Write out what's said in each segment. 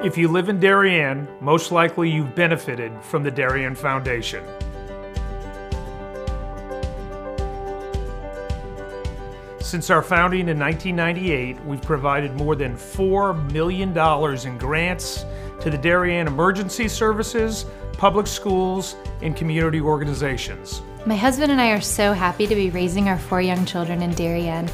If you live in Darien, most likely you've benefited from the Darien Foundation. Since our founding in 1998, we've provided more than $4 million in grants to the Darien Emergency Services, public schools, and community organizations. My husband and I are so happy to be raising our 4 young children in Darien.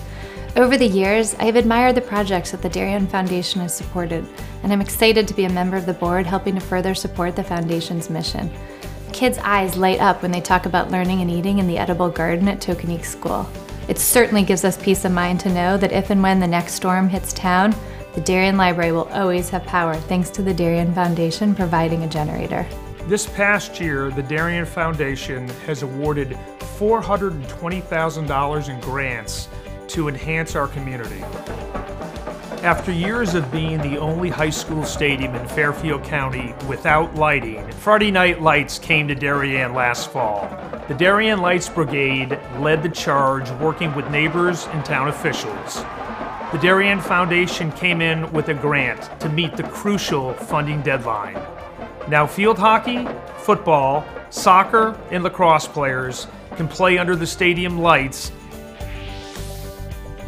Over the years, I have admired the projects that the Darien Foundation has supported, and I'm excited to be a member of the board helping to further support the Foundation's mission. Kids' eyes light up when they talk about learning and eating in the edible garden at Tokenique School. It certainly gives us peace of mind to know that if and when the next storm hits town, the Darien Library will always have power thanks to the Darien Foundation providing a generator. This past year, the Darien Foundation has awarded $420,000 in grants to enhance our community. After years of being the only high school stadium in Fairfield County without lighting, Friday Night Lights came to Darien last fall. The Darien Lights Brigade led the charge, working with neighbors and town officials. The Darien Foundation came in with a grant to meet the crucial funding deadline. Now field hockey, football, soccer, and lacrosse players can play under the stadium lights.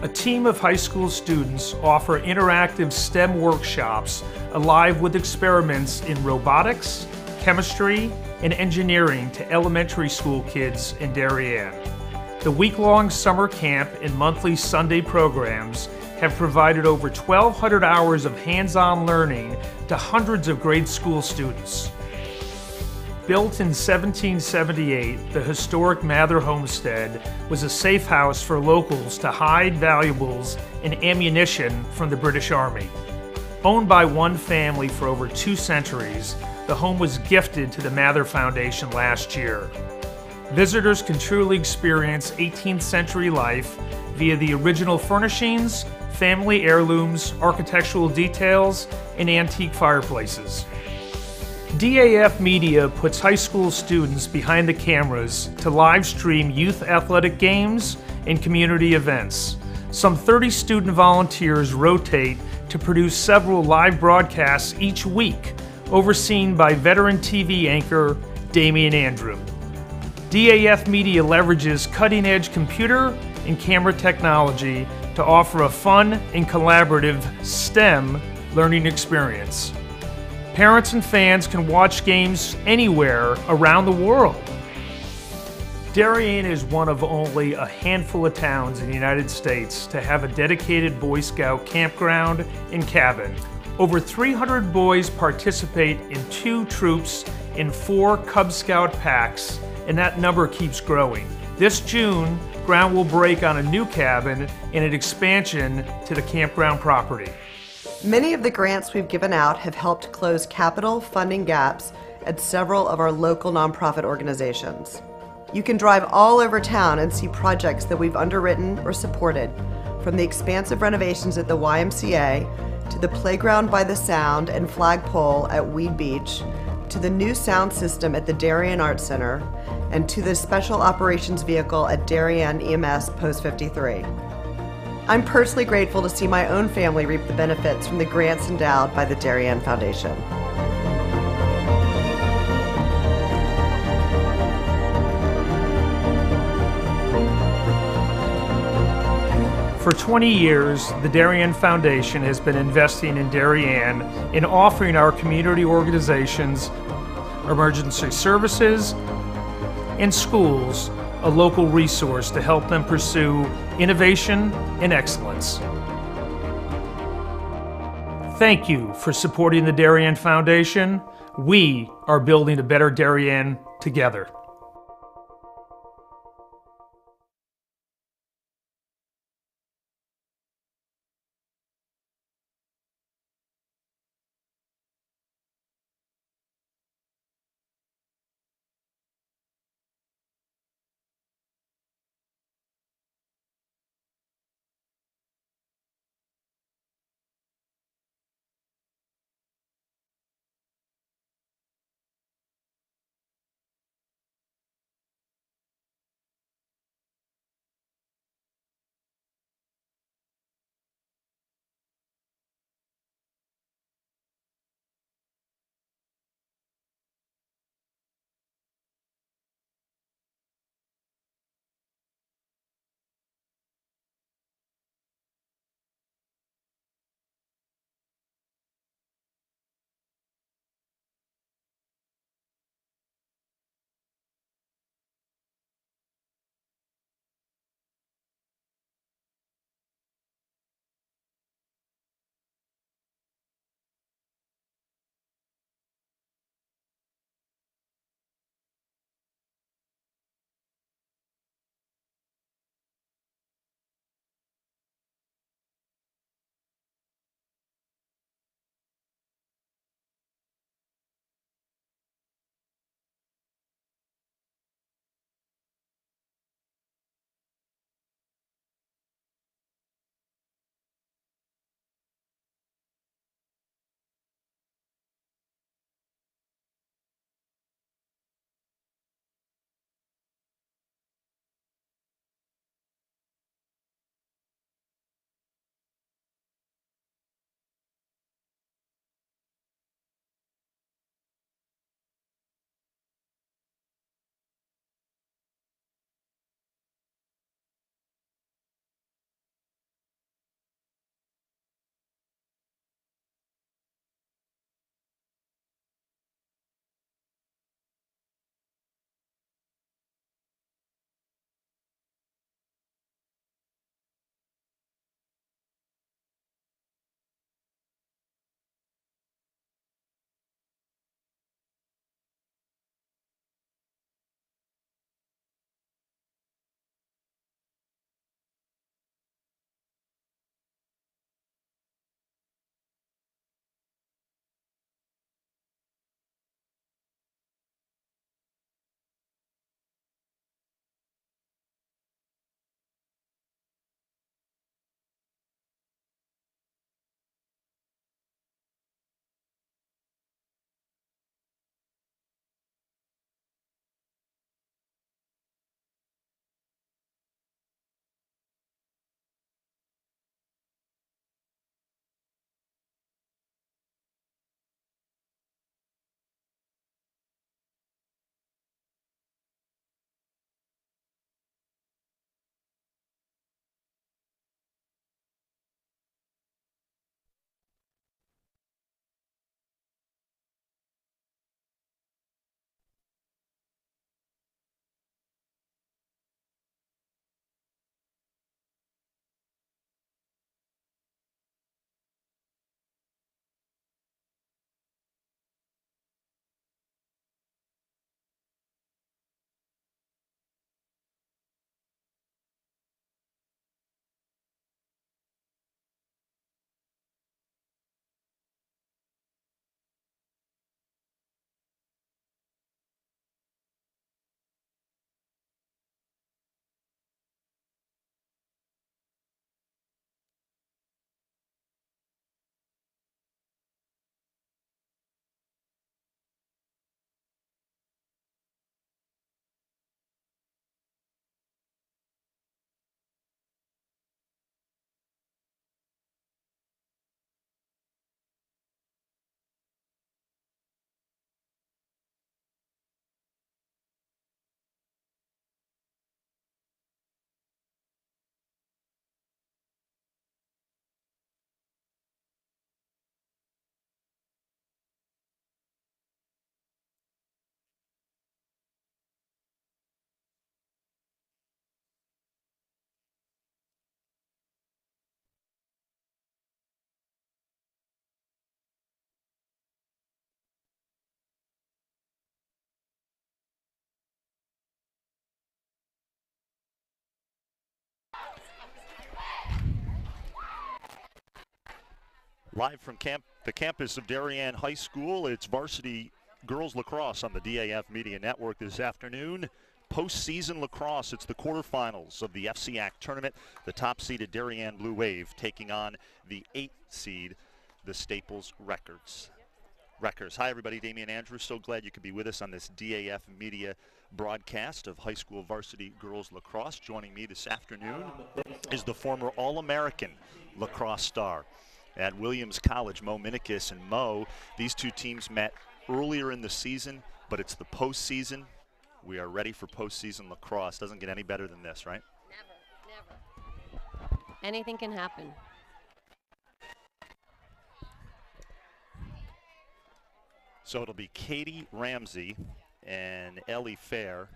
A team of high school students offer interactive STEM workshops alive with experiments in robotics, chemistry, and engineering to elementary school kids in Darien. The week-long summer camp and monthly Sunday programs have provided over 1,200 hours of hands-on learning to hundreds of grade school students. Built in 1778, the historic Mather Homestead was a safe house for locals to hide valuables and ammunition from the British Army. Owned by one family for over 2 centuries, the home was gifted to the Mather Foundation last year. Visitors can truly experience 18th century life via the original furnishings, family heirlooms, architectural details, and antique fireplaces. DAF Media puts high school students behind the cameras to live stream youth athletic games and community events. Some 30 student volunteers rotate to produce several live broadcasts each week, overseen by veteran TV anchor Damian Andrew. DAF Media leverages cutting-edge computer and camera technology to offer a fun and collaborative STEM learning experience. Parents and fans can watch games anywhere around the world. Darien is one of only a handful of towns in the United States to have a dedicated Boy Scout campground and cabin. Over 300 boys participate in 2 troops and 4 Cub Scout packs, and that number keeps growing. This June, ground will break on a new cabin and an expansion to the campground property. Many of the grants we've given out have helped close capital funding gaps at several of our local nonprofit organizations. You can drive all over town and see projects that we've underwritten or supported, from the expansive renovations at the YMCA, to the playground by the Sound and flagpole at Weed Beach, to the new sound system at the Darien Arts Center, and to the special operations vehicle at Darien EMS Post 53. I'm personally grateful to see my own family reap the benefits from the grants endowed by the Darien Foundation. For 20 years, the Darien Foundation has been investing in Darien and offering our community organizations, emergency services, and schools a local resource to help them pursue innovation and excellence. Thank you for supporting the Darien Foundation. We are building a better Darien together. Live from the campus of Darien High School, it's Varsity Girls Lacrosse on the DAF Media Network this afternoon. Postseason lacrosse, it's the quarterfinals of the FCIAC tournament. The top-seeded Darien Blue Wave taking on the 8th seed, the Staples Wreckers. Hi, everybody. Damian Andrews. So glad you could be with us on this DAF Media broadcast of high school varsity girls lacrosse. Joining me this afternoon is the former All-American lacrosse star at Williams College, Mo Minikis. And Mo, these two teams met earlier in the season, but it's the postseason. We are ready for postseason lacrosse. Doesn't get any better than this, right? Never. Anything can happen. So it'll be Katie Ramsey and Ellie Fair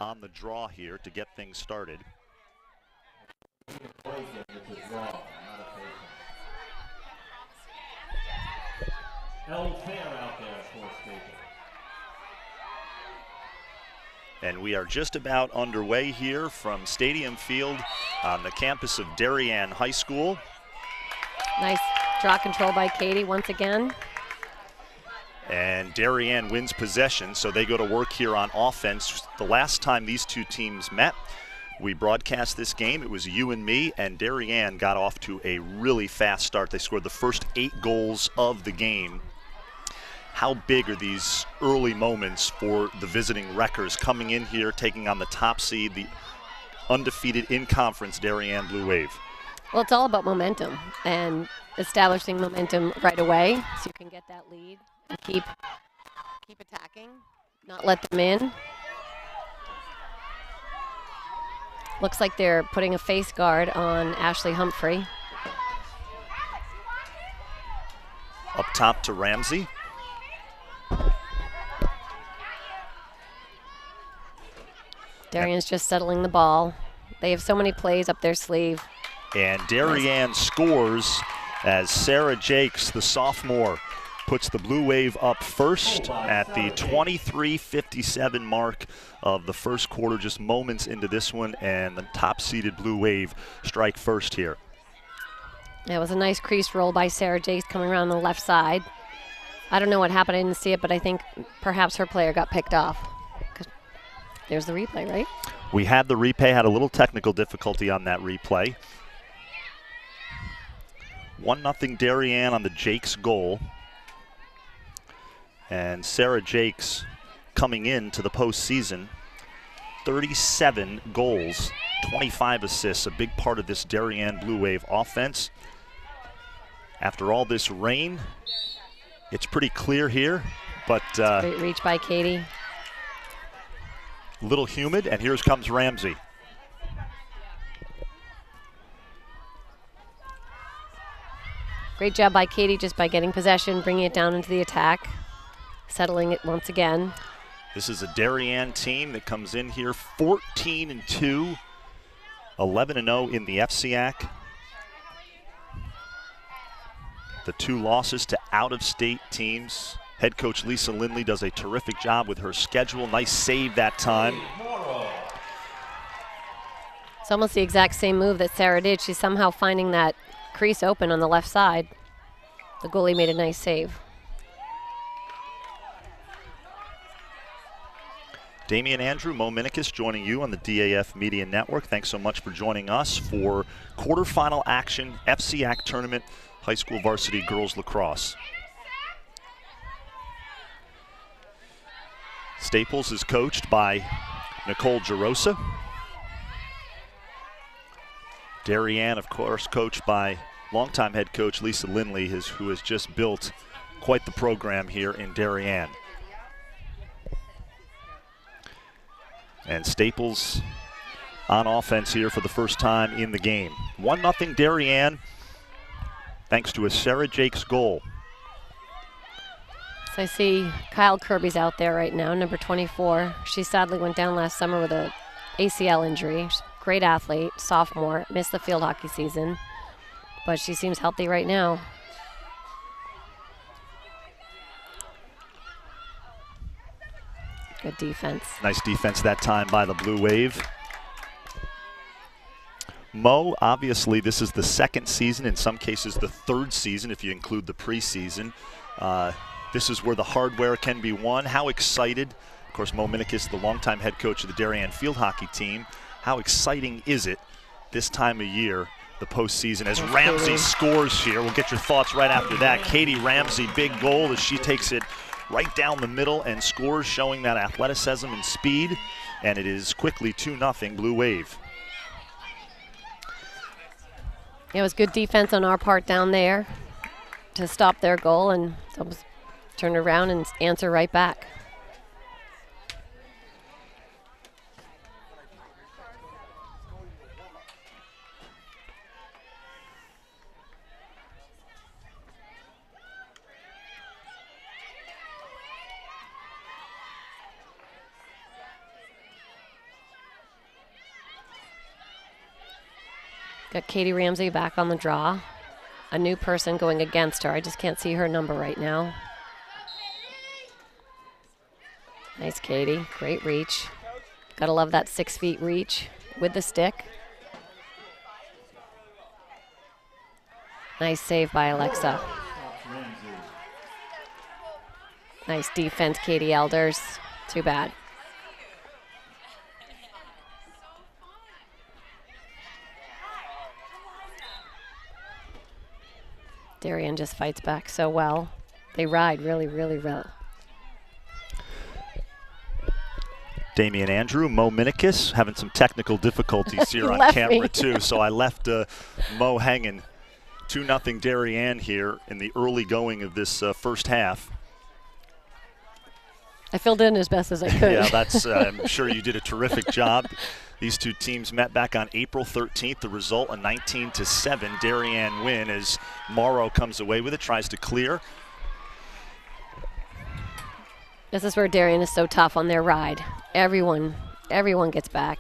on the draw here to get things started. Ellie Fair out there for Staples. And we are just about underway here from Stadium Field on the campus of Darien High School. Nice draw control by Katie once again. And Darien wins possession, so they go to work here on offense. The last time these two teams met, we broadcast this game. It was you and me, and Darien got off to a really fast start. They scored the first 8 goals of the game. How big are these early moments for the visiting Wreckers coming in here, taking on the top seed, the undefeated in-conference Darien Blue Wave? Well, it's all about momentum and establishing momentum right away so you can get that lead and keep attacking, not let them in. Looks like they're putting a face guard on Ashley Humphrey. Up top to Ramsey. Darien's just settling the ball. They have so many plays up their sleeve. And Darien scores as Sarah Jakes, the sophomore, puts the Blue Wave up first at the 23:57 mark of the first quarter, just moments into this one, and the top-seeded Blue Wave strike first here. Yeah, it was a nice crease roll by Sarah Jakes coming around the left side. I don't know what happened, I didn't see it, but I think perhaps her player got picked off. There's the replay, right? We had the replay, had a little technical difficulty on that replay. 1-0 Darien on the Jakes goal. And Sarah Jakes coming into the postseason, 37 goals, 25 assists, a big part of this Darien Blue Wave offense. After all this rain, it's pretty clear here, but great reach by Katie. A little humid, and here comes Ramsey. Great job by Katie just by getting possession, bringing it down into the attack, settling it once again. This is a Darien team that comes in here 14-2, 11-0 in the FCIAC. The 2 losses to out-of-state teams. Head coach Lisa Lindley does a terrific job with her schedule. Nice save that time. It's almost the exact same move that Sarah did. She's somehow finding that crease open on the left side. The goalie made a nice save. Damian Andrew, Mo Minikis joining you on the DAF Media Network. Thanks so much for joining us for quarterfinal action, FCIAC tournament, high school varsity girls lacrosse. Staples is coached by Nicole Jarosa. Darien, of course, coached by longtime head coach Lisa Lindley, who has just built quite the program here in Darien. And Staples on offense here for the first time in the game. 1-0 Darien, thanks to a Sarah Jakes goal. So I see Kyle Kirby's out there right now, number 24. She sadly went down last summer with a ACL injury. She's a great athlete, sophomore, missed the field hockey season, but she seems healthy right now. Good defense. Nice defense that time by the Blue Wave. Mo, obviously this is the second season, in some cases the third season if you include the preseason. This is where the hardware can be won. How excited, of course Mo Minikis, the longtime head coach of the Darien field hockey team, how exciting is it this time of year, the postseason, as Ramsey scores here? We'll get your thoughts right after that. Katie Ramsey, big goal as she takes it right down the middle and scores, showing that athleticism and speed. And it is quickly 2-0 Blue Wave. It was good defense on our part down there to stop their goal, and turn around and answer right back. Got Katie Ramsey back on the draw. A new person going against her. I just can't see her number right now. Nice, Katie. Great reach. Gotta love that 6 feet reach with the stick. Nice save by Alexa. Nice defense, Katie Elders. Too bad. Darien just fights back so well. They ride really, really well. Damian Andrew, Mo Minikis, having some technical difficulties here on camera too, so I left Mo hanging. 2-0 Darien here in the early going of this first half. I filled in as best as I could. Yeah, that's. I'm sure you did a terrific job. These two teams met back on April 13th. The result, a 19-7 Darien win as Morrow comes away with it, tries to clear. This is where Darien is so tough on their ride. Everyone gets back.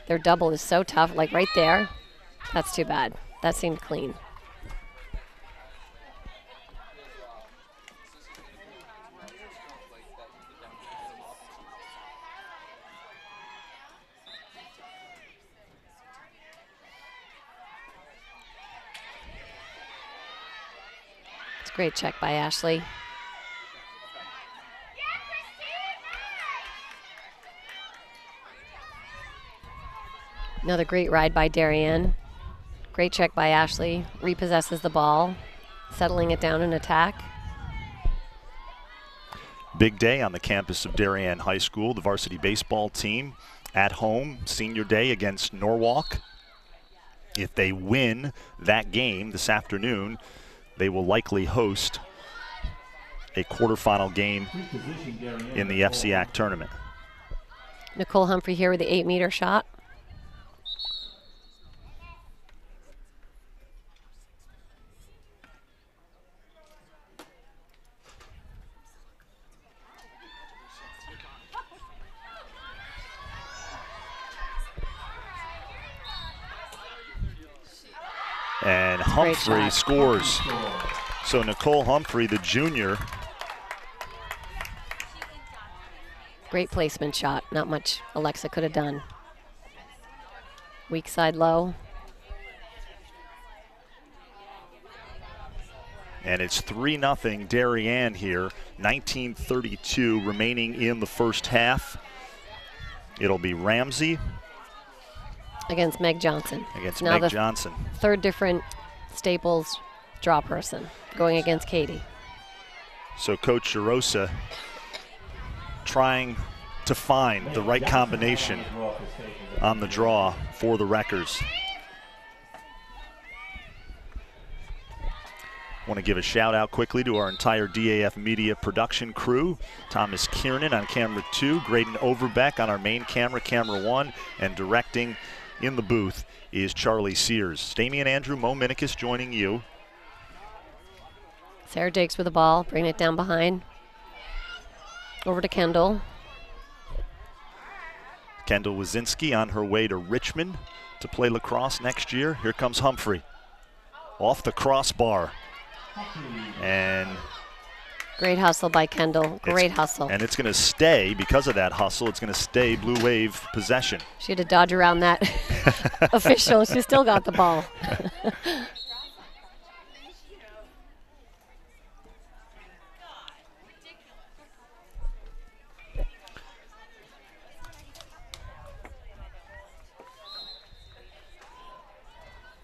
Their double is so tough, like right there. That's too bad. That seemed clean. Great check by Ashley. Another great ride by Darien. Great check by Ashley. Repossesses the ball, settling it down in attack. Big day on the campus of Darien High School. The varsity baseball team at home, senior day against Norwalk. If they win that game this afternoon, they will likely host a quarterfinal game in the FCIAC tournament. Nicole Humphrey here with the 8-meter shot. And Humphrey scores. So Nicole Humphrey, the junior. Great placement shot. Not much Alexa could have done. Weak side low. And it's 3-0 Darien here. 19:32 remaining in the first half. It'll be Ramsey against Meg Johnson. Against now Meg Johnson. Third different Staples draw person going against Katie. So Coach Shirosa trying to find the right combination on the draw for the Wreckers. Want to give a shout out quickly to our entire DAF Media production crew. Thomas Kiernan on camera 2, Graydon Overbeck on our main camera, camera 1, and directing in the booth is Charlie Sears. Damian Andrew, Mo Minikis joining you. Sarah Jakes with the ball, bringing it down behind. Over to Kendall. Kendall Wazinski on her way to Richmond to play lacrosse next year. Here comes Humphrey. Off the crossbar. And Great hustle by Kendall. Great hustle. And it's going to stay, because of that hustle, it's going to stay Blue Wave possession. She had to dodge around that official. She still got the ball.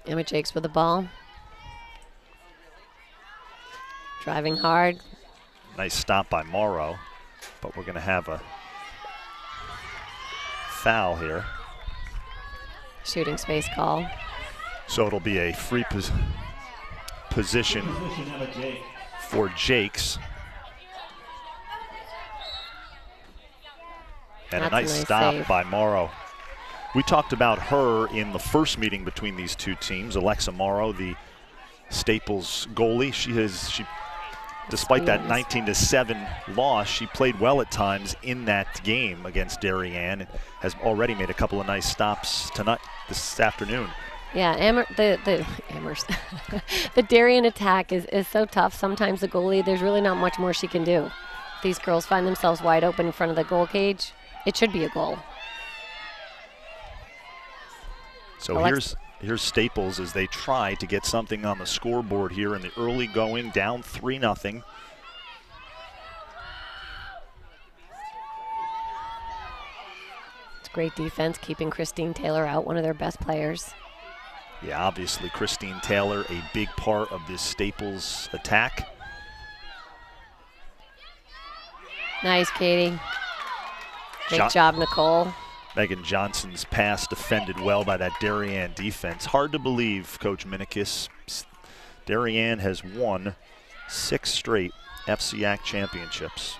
Emma Jakes with the ball. Driving hard. Nice stop by Morrow, but we're going to have a foul here. Shooting space call. So it'll be a free position for Jakes. And That's a nice stop save by Morrow. We talked about her in the first meeting between these two teams. Alexa Morrow, the Staples goalie. She despite that 19-7 loss, she played well at times in that game against Darien and has already made a couple of nice stops tonight, this afternoon. Yeah, the Darien attack is so tough. Sometimes the goalie, there's really not much more she can do. These girls find themselves wide open in front of the goal cage. It should be a goal. So here's Staples as they try to get something on the scoreboard here in the early going, down 3-0. It's great defense, keeping Christine Taylor out, one of their best players. Yeah, obviously Christine Taylor, a big part of this Staples attack. Nice, Katie. Great job, Nicole. Megan Johnson's pass defended well by that Darien defense. Hard to believe, Coach Minikis. Darien has won 6 straight FCIAC championships,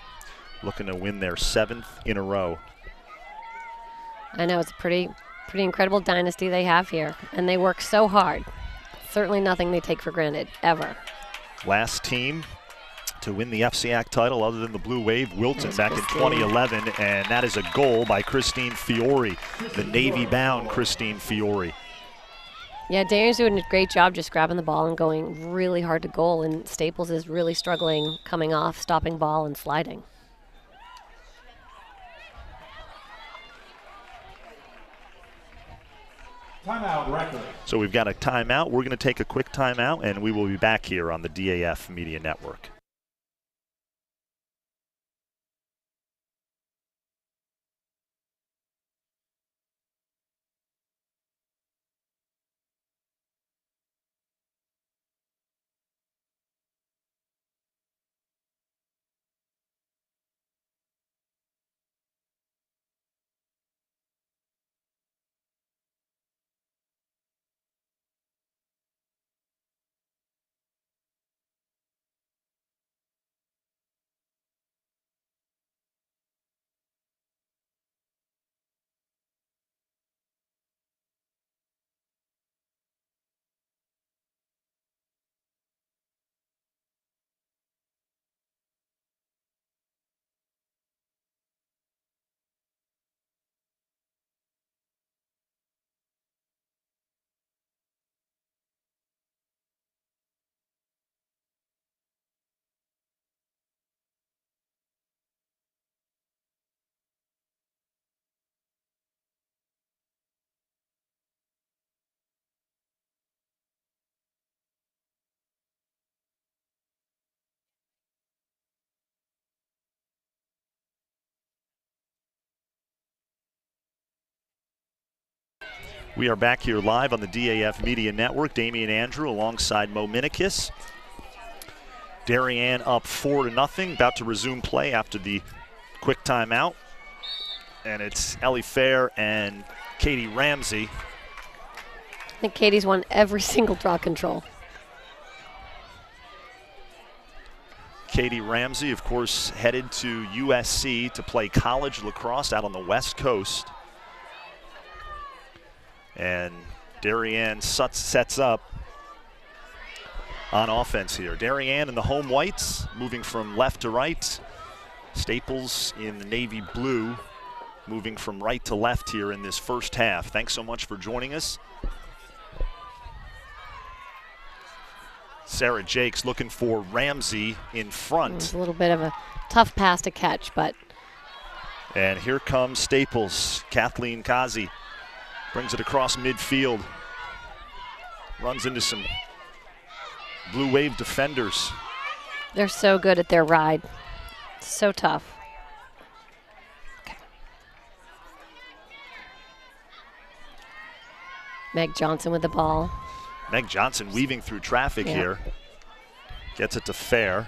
looking to win their 7th in a row. I know, it's a pretty incredible dynasty they have here, and they work so hard. Certainly nothing they take for granted, ever. Last team to win the FCIAC title other than the Blue Wave, Wilton, back in 2011, and that is a goal by Christine Fiore, the Navy-bound Christine Fiore. Yeah, Darien's doing a great job just grabbing the ball and going really hard to goal, and Staples is really struggling coming off, stopping ball, and sliding. Timeout, record. So we've got a timeout. We're going to take a quick timeout, and we will be back here on the DAF Media Network. We are back here live on the DAF Media Network. Damian Andrew alongside Mo Minikis. Darien up 4-0, about to resume play after the quick timeout. And it's Ellie Fair and Katie Ramsey. I think Katie's won every single draw control. Katie Ramsey, of course, headed to USC to play college lacrosse out on the West Coast. And Darien sets up on offense here. Darien in the home whites, moving from left to right. Staples in the navy blue, moving from right to left here in this first half. Thanks so much for joining us. Sarah Jakes looking for Ramsey in front. It's a little bit of a tough pass to catch, but. And here comes Staples. Kathleen Kazi brings it across midfield. Runs into some Blue Wave defenders. They're so good at their ride. So tough. Okay. Meg Johnson with the ball. Meg Johnson weaving through traffic here. Gets it to Fair.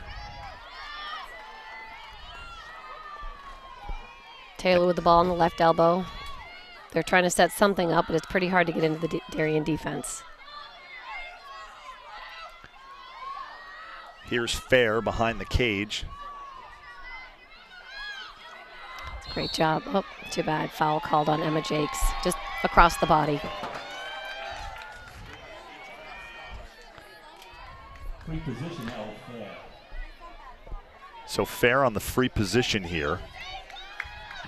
Taylor with the ball on the left elbow. They're trying to set something up, but it's pretty hard to get into the Darien defense. Here's Fair behind the cage. Great job. Oh, too bad. Foul called on Emma Jakes, just across the body. Free position, L. Fair. So Fair on the free position here.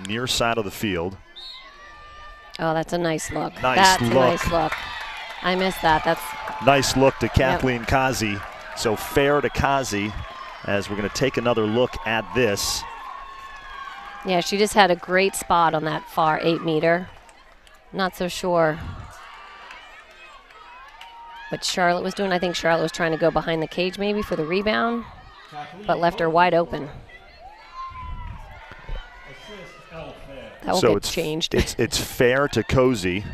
Near side of the field. Oh, that's a nice look. Nice that's look. A nice look. I missed that. That's nice look to Kathleen Kazi. So Fair to Kazi as we're going to take another look at this. Yeah, she just had a great spot on that far 8-meter. Not so sure what Charlotte was doing. I think Charlotte was trying to go behind the cage maybe for the rebound, but left her wide open. That will get changed. It's Fair to Cozy.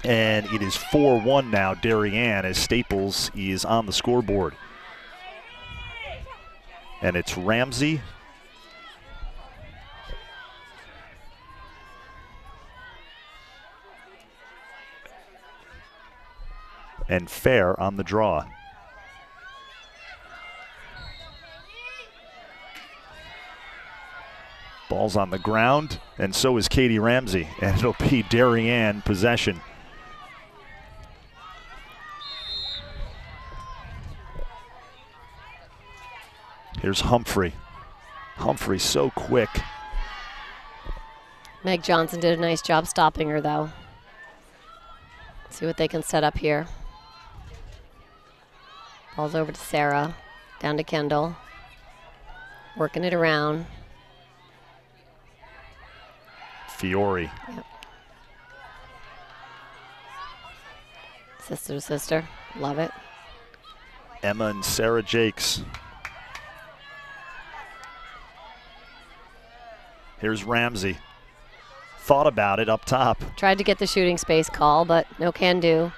And it is 4-1 now, Darien, as Staples is on the scoreboard. And it's Ramsey. And Fair on the draw. Ball's on the ground, and so is Katie Ramsey, and it'll be Darien possession. Here's Humphrey. Humphrey so quick. Meg Johnson did a nice job stopping her, though. See what they can set up here. Ball's over to Sarah, down to Kendall. Working it around. Fiore. Yep. Sister to sister. Love it. Emma and Sarah Jakes. Here's Ramsey. Thought about it up top. Tried to get the shooting space call, but no can do.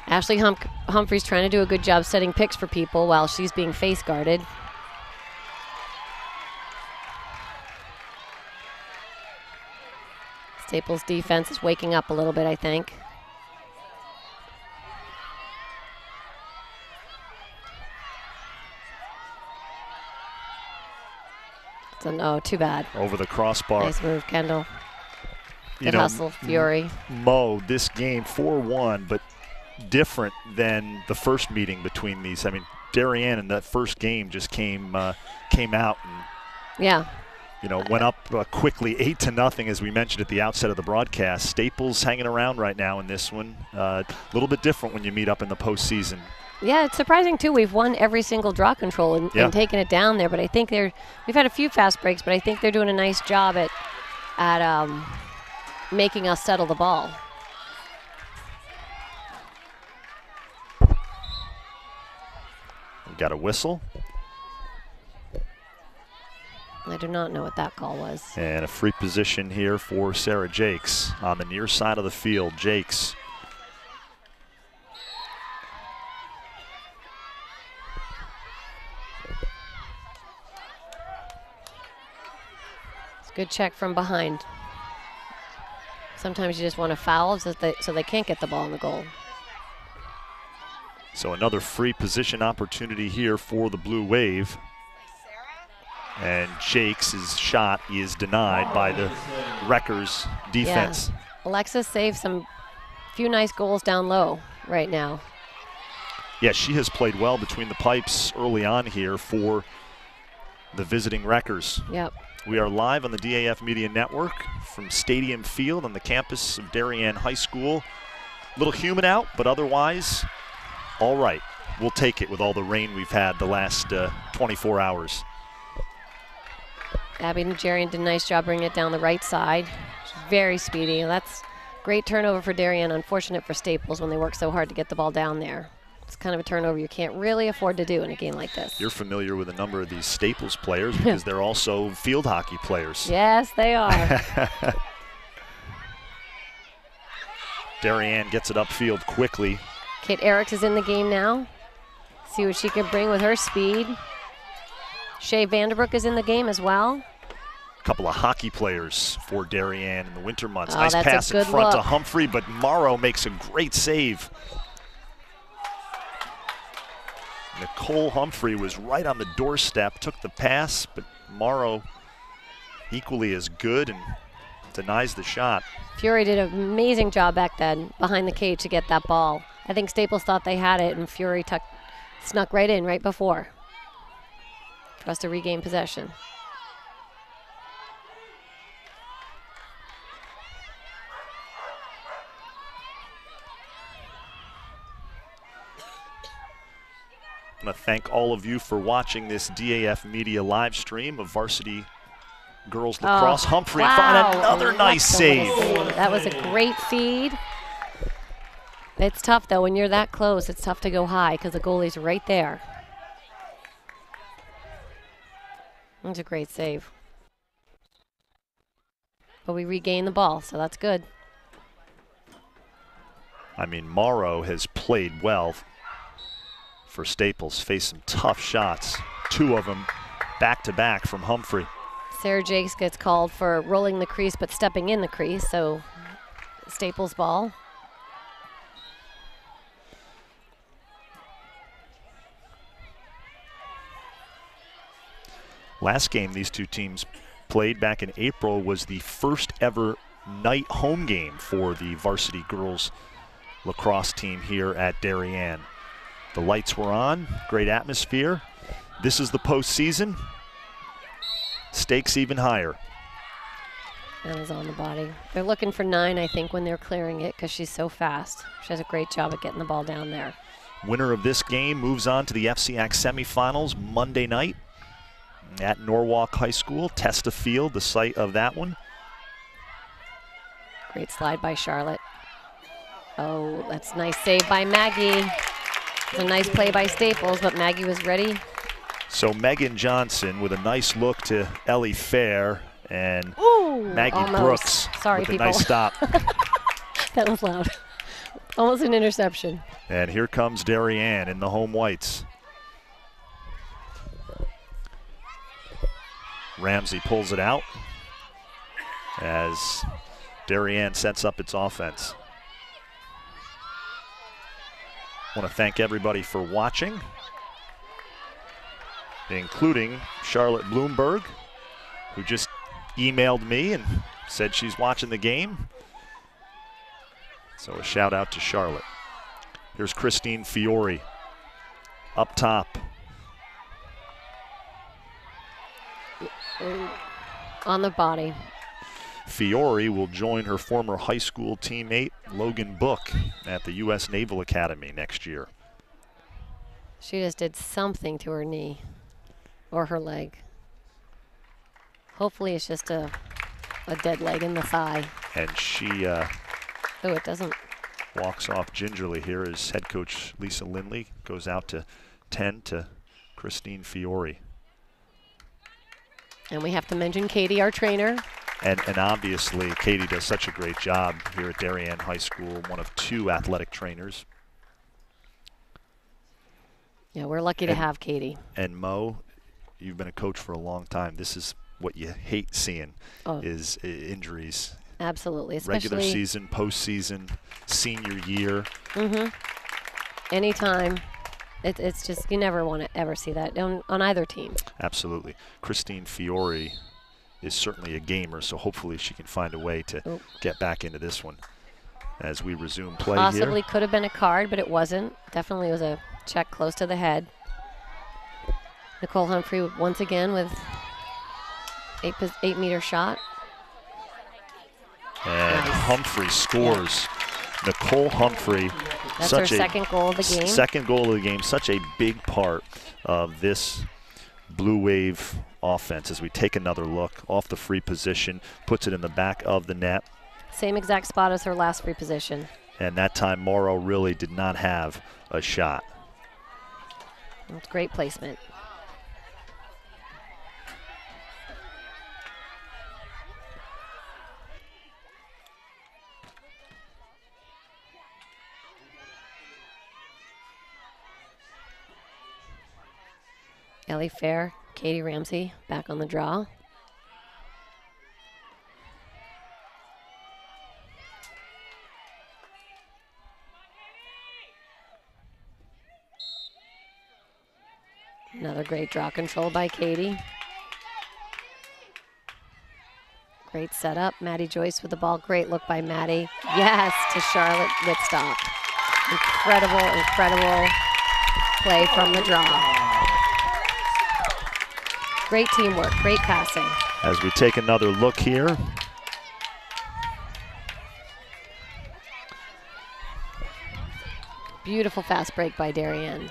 Ashley Humphrey's trying to do a good job setting picks for people while she's being face guarded. Staples' defense is waking up a little bit, I think. Oh, too bad. Over the crossbar. Nice move, Kendall. Good hustle, Fiore. Mo, this game 4-1, but different than the first meeting between these. I mean, Darien in that first game just came out and went up quickly 8-0, as we mentioned at the outset of the broadcast. Staples hanging around right now in this one. A little bit different when you meet up in the postseason. Yeah, it's surprising too. We've won every single draw control and taken it down there, but I think we've had a few fast breaks, but I think they're doing a nice job at making us settle the ball. We got a whistle. I do not know what that call was. And a free position here for Sarah Jakes on the near side of the field. Jakes. Good check from behind. Sometimes you just want to foul so they can't get the ball in the goal. So another free position opportunity here for the Blue Wave. And Jakes' shot is denied by the Wreckers defense. Yeah. Alexis saved few nice goals down low right now. Yeah, she has played well between the pipes early on here for the visiting Wreckers. Yep. We are live on the DAF Media Network from Stadium Field on the campus of Darien High School. A little humid out, but otherwise all right. We'll take it with all the rain we've had the last 24 hours. Abby Nigerian did a nice job bringing it down the right side. She's very speedy. That's great turnover for Darien. Unfortunate for Staples when they work so hard to get the ball down there. It's kind of a turnover you can't really afford to do in a game like this. You're familiar with a number of these Staples players because they're also field hockey players. Yes, they are. Darien gets it upfield quickly. Kate Eriks is in the game now. See what she can bring with her speed. Shea Vanderbrook is in the game as well. A couple of hockey players for Darien in the winter months. Oh, nice that's pass a in good front to look. Humphrey, but Morrow makes a great save. Nicole Humphrey was right on the doorstep, took the pass, but Morrow equally as good and denies the shot. Fury did an amazing job back then behind the cage to get that ball. I think Staples thought they had it, and Fury snuck right in right before for us to regain possession. I want to thank all of you for watching this DAF Media live stream of Varsity Girls Lacrosse. Humphrey found another nice save. That was a great feed. It's tough, though, when you're that close. It's tough to go high because the goalie's right there. That's a great save. But we regained the ball, so that's good. I mean, Morrow has played well for Staples, faced some tough shots. Two of them back-to-back from Humphrey. Sarah Jakes gets called for rolling the crease but stepping in the crease, so Staples ball. Last game these two teams played back in April was the first ever night home game for the Varsity Girls Lacrosse team here at Darien. The lights were on, great atmosphere. This is the postseason. Stakes even higher. That was on the body. They're looking for 9, I think, when they're clearing it because she's so fast. She does a great job at getting the ball down there. Winner of this game moves on to the FCIAC semifinals Monday night at Norwalk High School. Testa Field, the site of that one. Great slide by Charlotte. Oh, that's a nice save by Maggie. It's a nice play by Staples, but Maggie was ready. So Megan Johnson with a nice look to Ellie Fair and Maggie almost. Brooks Sorry, with people. a nice stop. That was loud. Almost an interception. And here comes Darien in the home whites. Ramsey pulls it out as Darien sets up its offense. I want to thank everybody for watching, including Charlotte Bloomberg, who just emailed me and said she's watching the game. So a shout out to Charlotte. Here's Christine Fiore up top. On the body. Fiore will join her former high school teammate Logan Book at the U.S. Naval Academy next year. She just did something to her knee or her leg. Hopefully it's just a dead leg in the thigh. And she it doesn't. Walks off gingerly here as head coach Lisa Lindley goes out to 10 to Christine Fiore. And we have to mention Katie, our trainer. And obviously, Katie does such a great job here at Darien High School, one of 2 athletic trainers. Yeah, we're lucky to have Katie. And Mo, you've been a coach for a long time. This is what you hate seeing, is injuries. Absolutely. Especially regular season, postseason, senior year. Anytime. It's just, you never want to ever see that on either team. Absolutely. Christine Fiore is certainly a gamer, so hopefully she can find a way to get back into this one as we resume play Possibly here. could have been a card, but it wasn't. Definitely was a check close to the head. Nicole Humphrey once again with 8-meter shot. And nice. Humphrey scores. Nicole Humphrey That's her second goal of the game. Second goal of the game. Such a big part of this Blue Wave offense. As we take another look off the free position, puts it in the back of the net. Same exact spot as her last free position. And that time Morrow really did not have a shot. That's great placement. Ellie Fair, Katie Ramsey back on the draw. Another great draw control by Katie. Great setup. Maddie Joyce with the ball. Great look by Maddie. Yes, to Charlotte Wittstock. Incredible, incredible play from the draw. Great teamwork, great passing. As we take another look here. Beautiful fast break by Darien.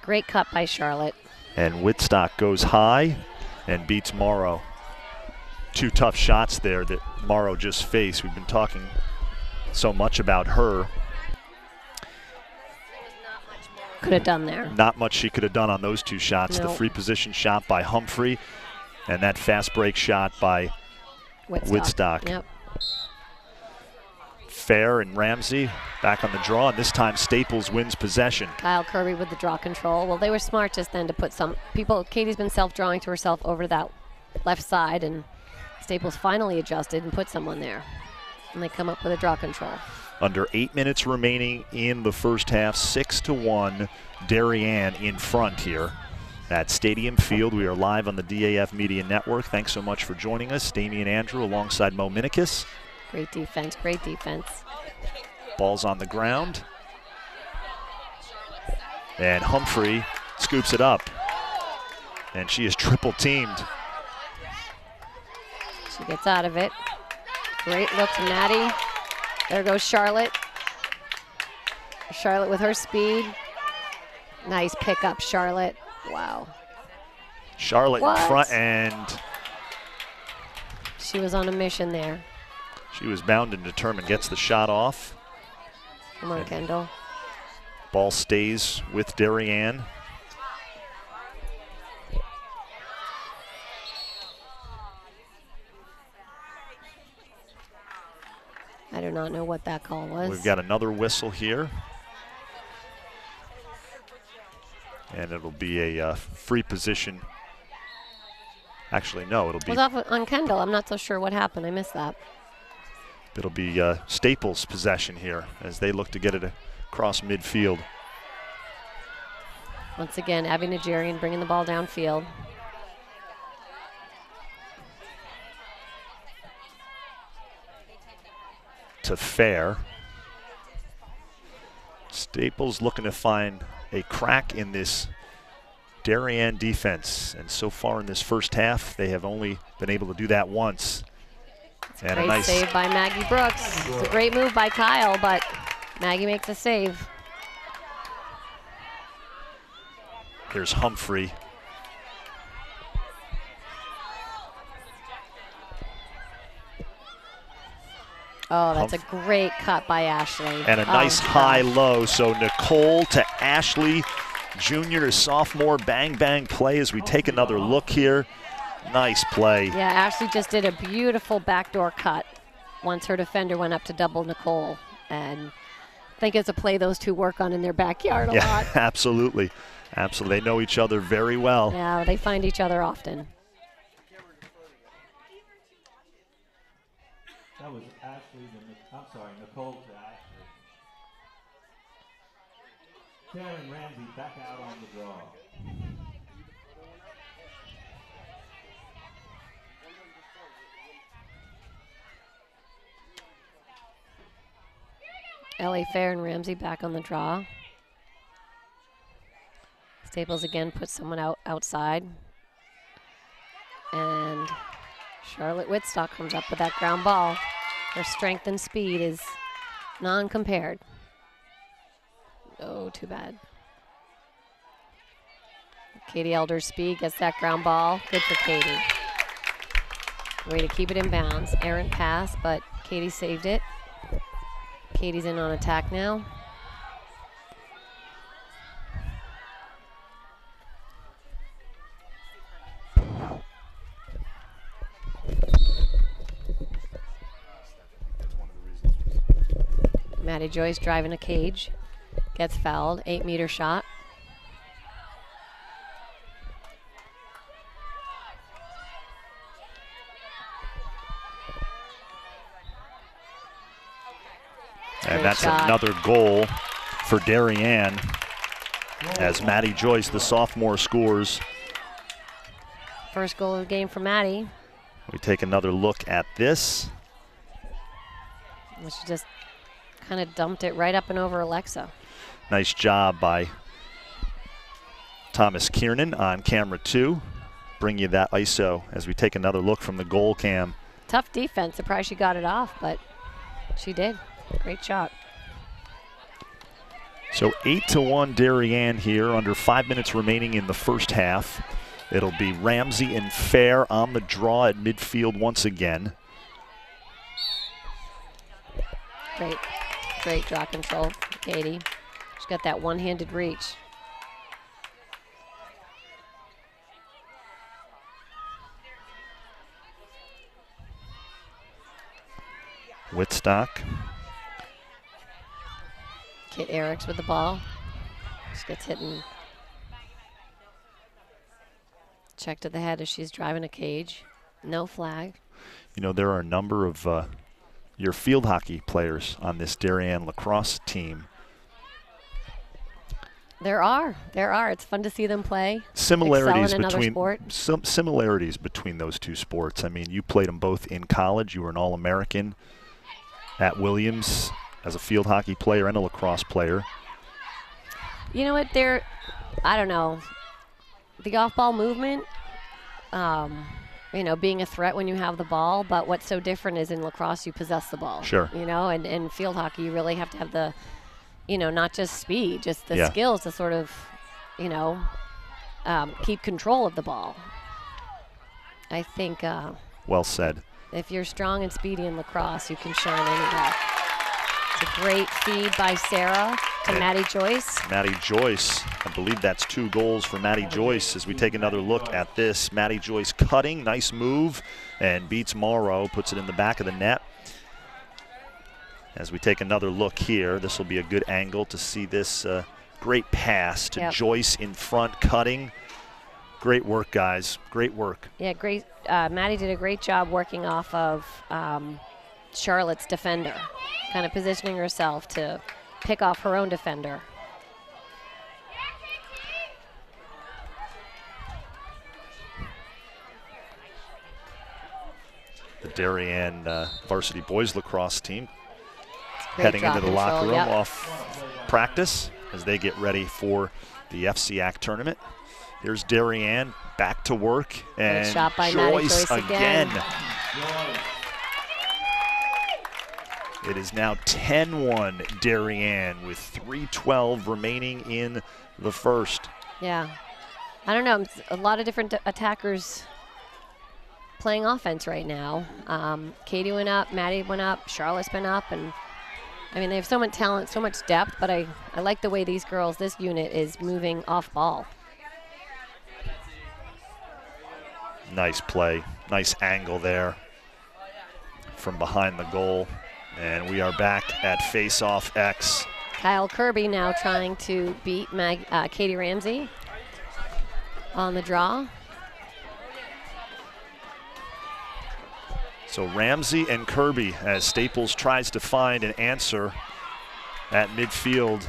Great cut by Charlotte. And Wittstock goes high and beats Morrow. Two tough shots there that Morrow just faced. We've been talking so much about her. Could have done there. Not much she could have done on those two shots. Nope. The free position shot by Humphrey and that fast break shot by Wittstock. Yep. Fair and Ramsey back on the draw, and this time Staples wins possession. Kyle Kirby with the draw control. Well, they were smart just then to put some people. Katie's been self-drawing to herself over that left side, and Staples finally adjusted and put someone there. And they come up with a draw control. Under 8 minutes remaining in the first half, 6-1, Darien in front here at Stadium Field. We are live on the DAF Media Network. Thanks so much for joining us. Damian Andrew alongside Mo Minikis. Great defense, great defense. Ball's on the ground. And Humphrey scoops it up. And she is triple teamed. She gets out of it. Great look to Maddie. There goes Charlotte. Charlotte with her speed. Nice pickup, Charlotte. Wow. Charlotte in front, and she was on a mission there. She was bound and determined, gets the shot off. Come on, Kendall. Ball stays with Darien. I do not know what that call was. We've got another whistle here. And it'll be a free position. Actually, no, it'll be. It was off on Kendall. I'm not so sure what happened. I missed that. It'll be Staples' possession here as they look to get it across midfield. Once again, Abby Nigerian bringing the ball downfield. To Fair. Staples looking to find a crack in this Darien defense, and so far in this first half they have only been able to do that once. And a nice save by Maggie Brooks. It's a great move by Kyle, but Maggie makes a save. Here's Humphrey. Oh, that's a great cut by Ashley. And a nice high-low. So Nicole to Ashley, junior to sophomore, bang-bang play as we take another look here. Nice play. Yeah, Ashley just did a beautiful backdoor cut once her defender went up to double Nicole. And I think it's a play those two work on in their backyard a lot. Absolutely. Absolutely. They know each other very well. Yeah, they find each other often. That was Ashley, Nicole to Ashley. Karen Ramsey back out on the draw. Ellie Fair and Ramsey back on the draw. Staples again puts someone outside. And Charlotte Wittstock comes up with that ground ball. Her strength and speed is non-compared. Oh, too bad. Katie Elder's speed gets that ground ball. Good for Katie. Way to keep it in bounds. Errant pass, but Katie saved it. Katie's in on attack now. Maddie Joyce driving a cage. Gets fouled. 8-meter shot. And that's another goal for Darien as Maddie Joyce, the sophomore, scores. First goal of the game for Maddie. We take another look at this. She just kind of dumped it right up and over Alexa. Nice job by Thomas Kiernan on camera 2. Bring you that ISO as we take another look from the goal cam. Tough defense. Surprised she got it off, but she did. Great shot. So 8-1 Darien here, under 5 minutes remaining in the first half. It'll be Ramsey and Fair on the draw at midfield once again. Great draw control, Katie. She's got that one-handed reach. Whitstock. Kit Eriks with the ball. Just gets hit and checked to the head as she's driving a cage. No flag. You know, there are a number of your field hockey players on this Darien lacrosse team. There are. It's fun to see them play. Similarities excel in between sport. some similarities between those two sports. I mean, you played them both in college. You were an All-American at Williams as a field hockey player and a lacrosse player. You know what? I don't know. The off-ball movement, you know, being a threat when you have the ball, but what's so different is in lacrosse you possess the ball. Sure. You know, and in field hockey you really have to have the, you know, not just speed, just the skills to sort of, you know, keep control of the ball. I think well said. If you're strong and speedy in lacrosse, you can shine anywhere. It's a great feed by Sarah to Maddie Joyce. Maddie Joyce, I believe that's 2 goals for Maddie Joyce as we take another look at this. Maddie Joyce cutting, nice move, and beats Morrow, puts it in the back of the net. As we take another look here, this will be a good angle to see this great pass to Joyce in front, cutting. Great work, guys. Great work. Yeah, great. Maddie did a great job working off of Charlotte's defender, kind of positioning herself to pick off her own defender. The Darien varsity boys lacrosse team heading into the locker room off practice as they get ready for the FCIAC tournament. Here's Darien back to work, and shot by Joyce again. It is now 10-1 Darien with 3:12 remaining in the first. Yeah, I don't know. A lot of different attackers playing offense right now. Katie went up, Maddie went up, Charlotte's been up, and I mean they have so much talent, so much depth. But I like the way these girls, this unit, is moving off ball. Nice play, nice angle there from behind the goal. And we are back at face-off X. Kyle Kirby now trying to beat Katie Ramsey on the draw. So Ramsey and Kirby as Staples tries to find an answer at midfield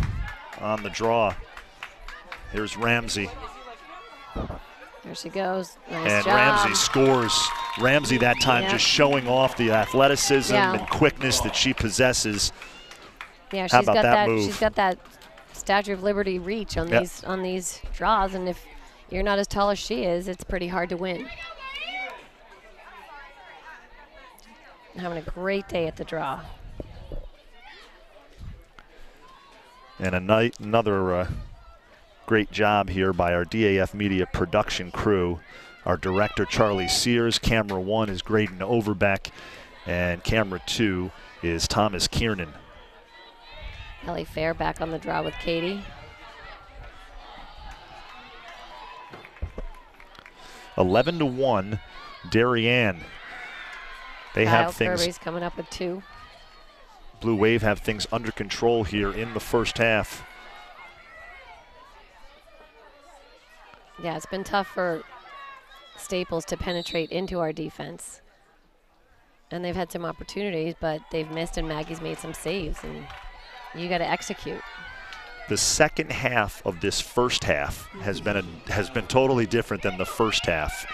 on the draw. Here's Ramsey. There she goes. Nice and job. Ramsey scores. Ramsey that time just showing off the athleticism and quickness that she possesses. Yeah, she's How about got that move? She's got that Statue of Liberty reach on these draws, and if you're not as tall as she is, it's pretty hard to win. Having a great day at the draw. And another great job here by our DAF Media production crew. Our director, Charlie Sears. Camera 1 is Graydon Overbeck. And camera 2 is Thomas Kiernan. Ellie Fair back on the draw with Katie. 11-1, Darien. They Kyle have things. Kirby's coming up with 2. Blue Wave have things under control here in the first half. Yeah, it's been tough for Staples to penetrate into our defense. And they've had some opportunities, but they've missed, and Maggie's made some saves, and you got to execute. The second half of this first half has been totally different than the first half.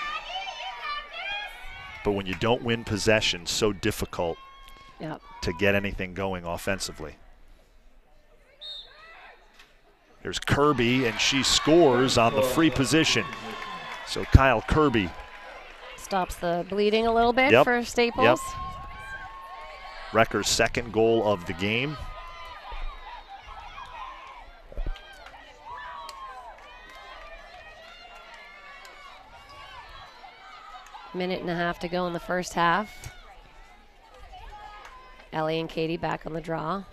But when you don't win possession, so difficult to get anything going offensively. Here's Kirby, and she scores on the free position. So Kyle Kirby stops the bleeding a little bit for Staples. Recker's second goal of the game. Minute and a half to go in the first half. Ellie and Katie back on the draw.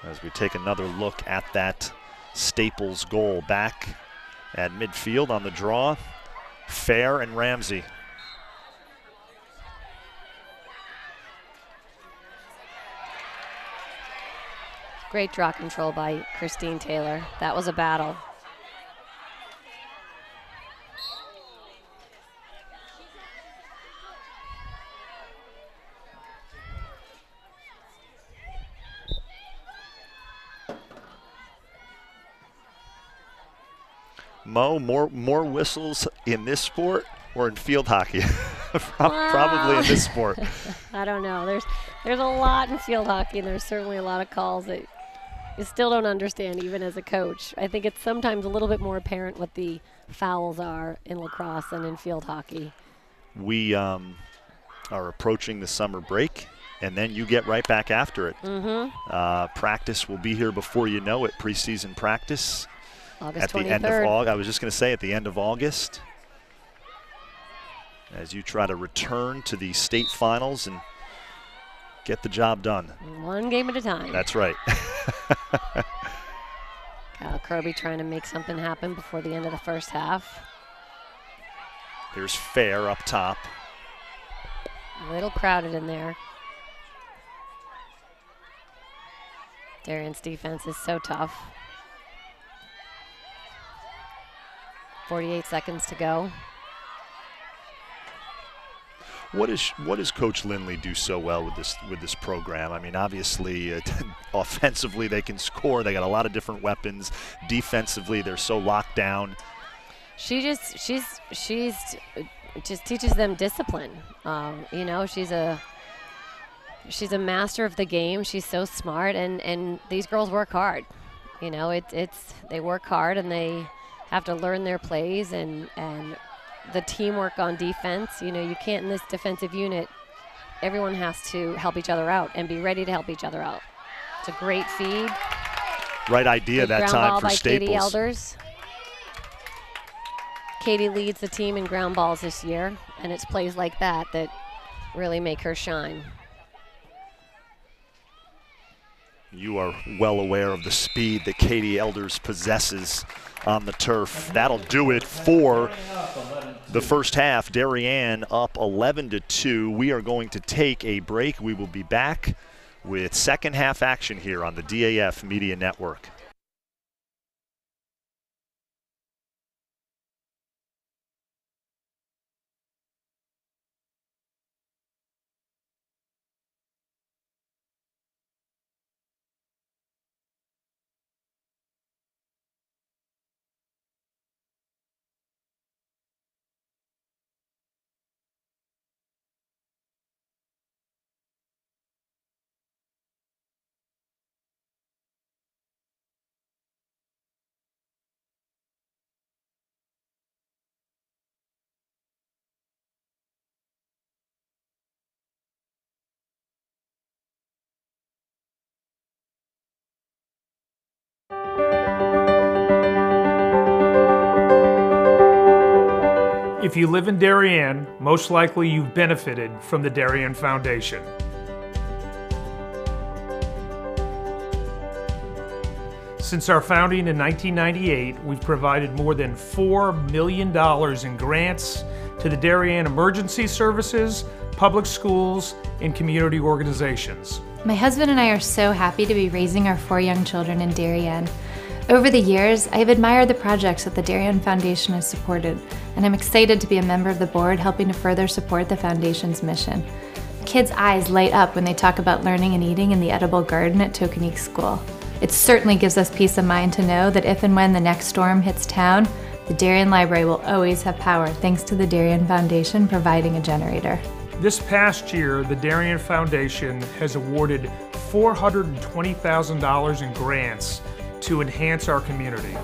As we take another look at that Staples goal, back at midfield on the draw, Fair and Ramsey. Great draw control by Christine Taylor. That was a battle. Mo, more whistles in this sport or in field hockey? Probably in this sport. I don't know. There's a lot in field hockey, and there's certainly a lot of calls that you still don't understand, even as a coach. I think it's sometimes a little bit more apparent what the fouls are in lacrosse than in field hockey. We are approaching the summer break, and then you get right back after it. Practice will be here before you know it, preseason practice. August at 23rd. The end of August. I was just going to say at the end of August, as you try to return to the state finals and get the job done. One game at a time. That's right. Kyle Kirby trying to make something happen before the end of the first half. Here's Fair up top. A little crowded in there. Darien's defense is so tough. 48 seconds to go. What does Coach Lindley do so well with this program? I mean, obviously, offensively they can score. They got a lot of different weapons. Defensively, they're so locked down. She just teaches them discipline. You know, she's a master of the game. She's so smart, and these girls work hard. You know, they work hard, and they have to learn their plays and the teamwork on defense. You know, you can't, in this defensive unit, everyone has to help each other out and be ready to help each other out. It's a great feed. Right idea that time for Staples. Katie Elders. Katie leads the team in ground balls this year, and it's plays like that that really make her shine. You are well aware of the speed that Katie Elders possesses on the turf. That'll do it for the first half. Darien up 11-2. We are going to take a break. We will be back with second half action here on the DAF Media Network. If you live in Darien, most likely you've benefited from the Darien Foundation. Since our founding in 1998, we've provided more than $4 million in grants to the Darien Emergency Services, public schools, and community organizations. My husband and I are so happy to be raising our 4 young children in Darien. Over the years, I have admired the projects that the Darien Foundation has supported, and I'm excited to be a member of the board helping to further support the Foundation's mission. Kids' eyes light up when they talk about learning and eating in the edible garden at Tokenique School. It certainly gives us peace of mind to know that if and when the next storm hits town, the Darien Library will always have power thanks to the Darien Foundation providing a generator. This past year, the Darien Foundation has awarded $420,000 in grants to enhance our community.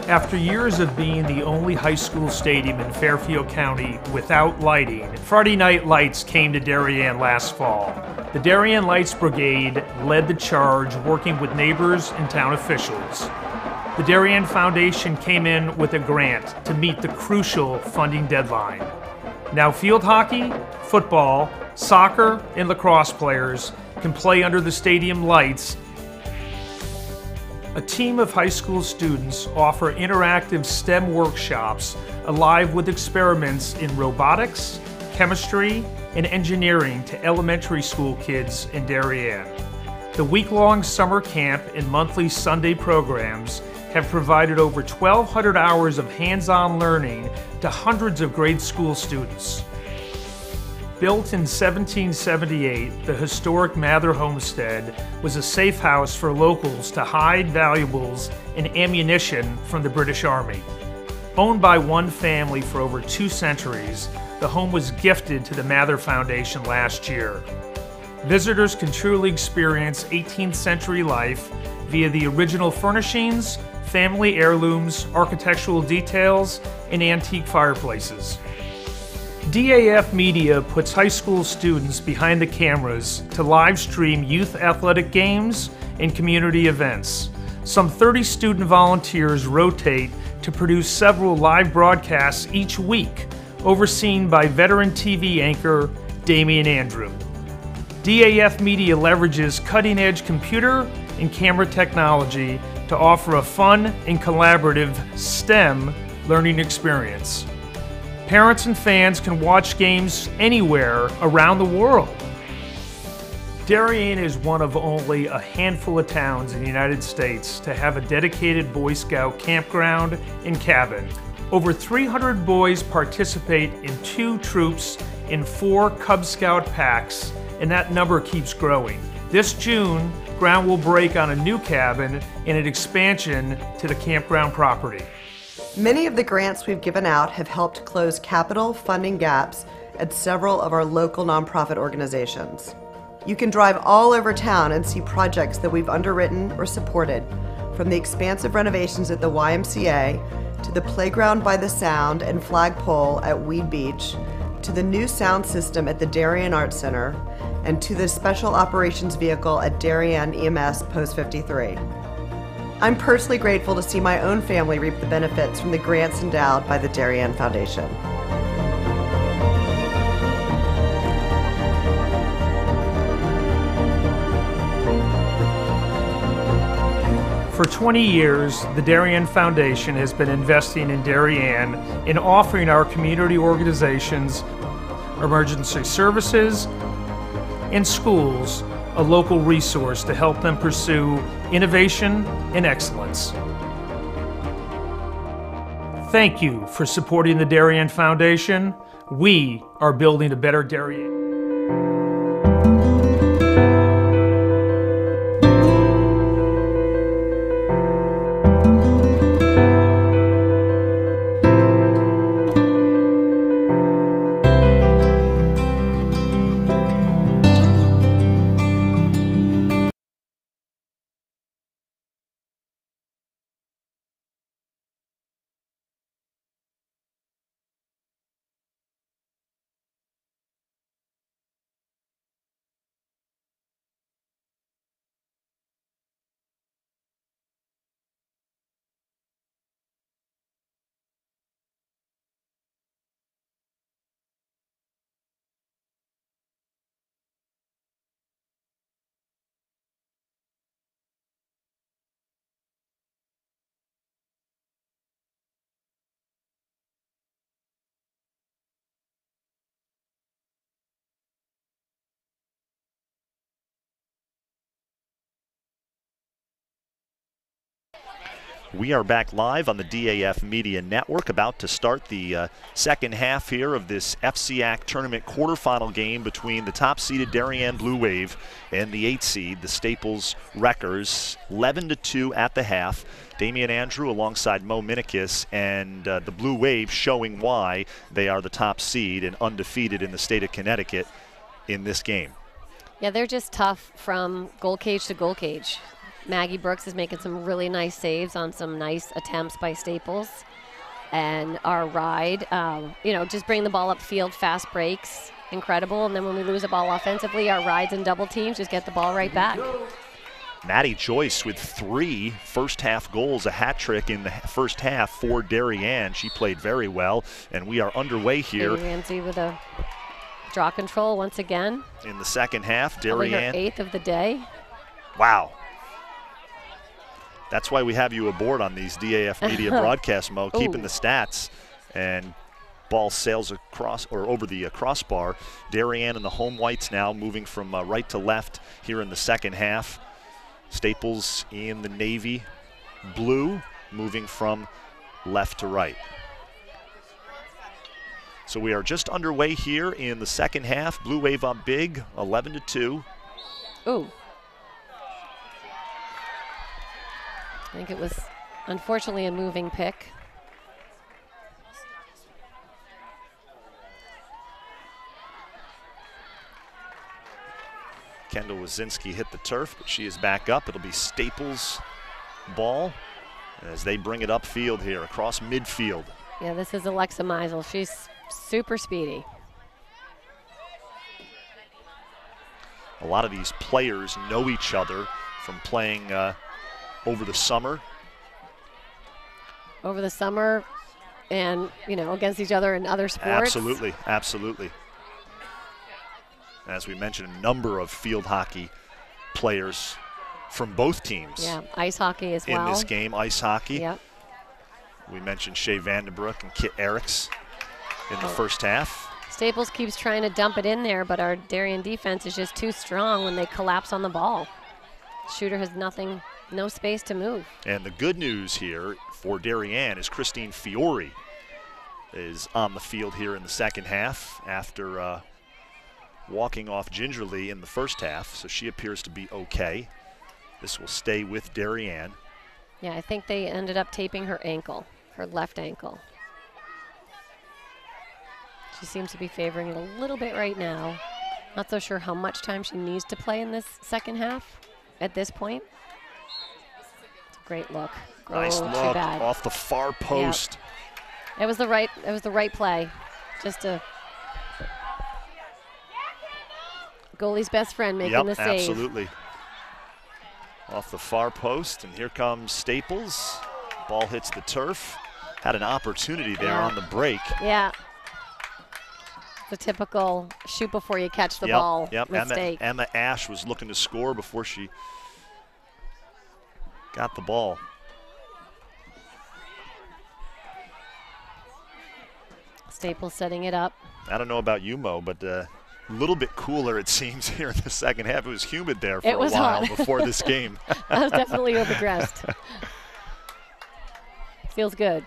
After years of being the only high school stadium in Fairfield County without lighting, Friday Night Lights came to Darien last fall. The Darien Lights Brigade led the charge, working with neighbors and town officials. The Darien Foundation came in with a grant to meet the crucial funding deadline. Now field hockey, football, soccer, and lacrosse players can play under the stadium lights. A team of high school students offer interactive STEM workshops alive with experiments in robotics, chemistry, and engineering to elementary school kids in Darien. The week-long summer camp and monthly Sunday programs have provided over 1,200 hours of hands-on learning to hundreds of grade school students. Built in 1778, the historic Mather Homestead was a safe house for locals to hide valuables and ammunition from the British Army. Owned by one family for over 2 centuries, the home was gifted to the Mather Foundation last year. Visitors can truly experience 18th century life via the original furnishings, family heirlooms, architectural details, and antique fireplaces. DAF Media puts high school students behind the cameras to live stream youth athletic games and community events. Some 30 student volunteers rotate to produce several live broadcasts each week, overseen by veteran TV anchor Damian Andrew. DAF Media leverages cutting-edge computer and camera technology to offer a fun and collaborative STEM learning experience. Parents and fans can watch games anywhere around the world. Darien is one of only a handful of towns in the United States to have a dedicated Boy Scout campground and cabin. Over 300 boys participate in 2 troops and 4 Cub Scout packs, and that number keeps growing. This June, ground will break on a new cabin and an expansion to the campground property. Many of the grants we've given out have helped close capital funding gaps at several of our local nonprofit organizations. You can drive all over town and see projects that we've underwritten or supported, from the expansive renovations at the YMCA to the playground by the Sound and flagpole at Weed Beach, to the new sound system at the Darien Arts Center, and to the special operations vehicle at Darien EMS Post 53. I'm personally grateful to see my own family reap the benefits from the grants endowed by the Darien Foundation. For 20 years, the Darien Foundation has been investing in Darien and offering our community organizations, emergency services, and schools a local resource to help them pursue innovation and excellence. Thank you for supporting the Darien Foundation. We are building a better Darien. We are back live on the DAF Media Network, about to start the second half here of this FCIAC tournament quarterfinal game between the top-seeded Darien Blue Wave and the 8th seed, the Staples Wreckers. 11-2 at the half. Damian Andrew alongside Mo Minikis, and the Blue Wave showing why they are the top seed and undefeated in the state of Connecticut in this game. Yeah, they're just tough from goal cage to goal cage. Maggie Brooks is making some really nice saves on some nice attempts by Staples. And our ride, just bring the ball upfield, fast breaks, incredible. And then when we lose a ball offensively, our rides and double teams just get the ball right back. Maddie Joyce with 3 first-half goals, a hat trick in the first half for Darien. She played very well, and we are underway here. Ramsey with a draw control once again. In the second half, Darien. Darien. Her 8th of the day. Wow. That's why we have you aboard on these DAF Media broadcasts, Mo, keeping the stats. And ball sails across or over the crossbar. Darien and the home whites now moving from right to left here in the second half. Staples in the navy blue, moving from left to right. So we are just underway here in the second half. Blue Wave up big, 11-2. Ooh. I think it was, unfortunately, a moving pick. Kendall Wazinski hit the turf, but she is back up. It'll be Staples' ball as they bring it upfield here, across midfield. Yeah, this is Alexa Meisel. She's super speedy. A lot of these players know each other from playing over the summer. Over the summer and, against each other in other sports. Absolutely, absolutely. As we mentioned, a number of field hockey players from both teams. Yeah, ice hockey as well. In this game, ice hockey. Yep. We mentioned Shea Vandenbroek and Kit Eriks in the first half. Staples keeps trying to dump it in there, but our Darien defense is just too strong when they collapse on the ball. Shooter has no space to move. And the good news here for Darien is Christine Fiore is on the field here in the second half after walking off gingerly in the first half, so she appears to be okay. This will stay with Darien. Yeah, I think they ended up taping her ankle, her left ankle. She seems to be favoring it a little bit right now. Not so sure how much time she needs to play in this second half at this point. It's a great look. Nice look off the far post. Yep. It was the right play. Just a goalie's best friend making the save. Absolutely. Off the far post, and here comes Staples. Ball hits the turf. Had an opportunity there on the break. Yeah. The typical shoot before you catch the ball mistake. Emma Ash was looking to score before she got the ball. Staples setting it up. I don't know about you, Mo, but a little bit cooler it seems here in the second half. It was humid there for a while before this game. I was definitely overdressed. Feels good.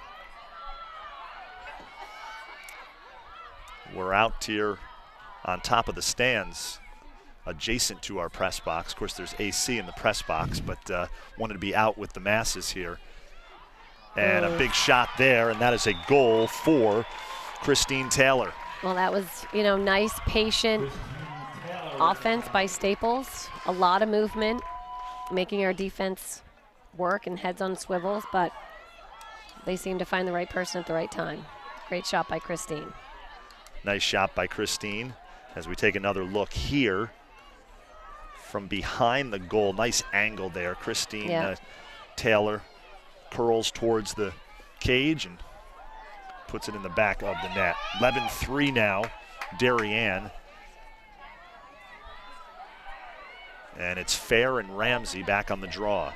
We're out here on top of the stands adjacent to our press box. Of course, there's AC in the press box, but wanted to be out with the masses here. And a big shot there, and that is a goal for Christine Taylor. Well, that was, nice, patient offense by Staples. A lot of movement, making our defense work and heads on swivels, but they seem to find the right person at the right time. Great shot by Christine. Nice shot by Christine. As we take another look here from behind the goal. Nice angle there. Christine Taylor curls towards the cage and puts it in the back of the net. 11-3 now, Darien. And it's Fair and Ramsey back on the draw.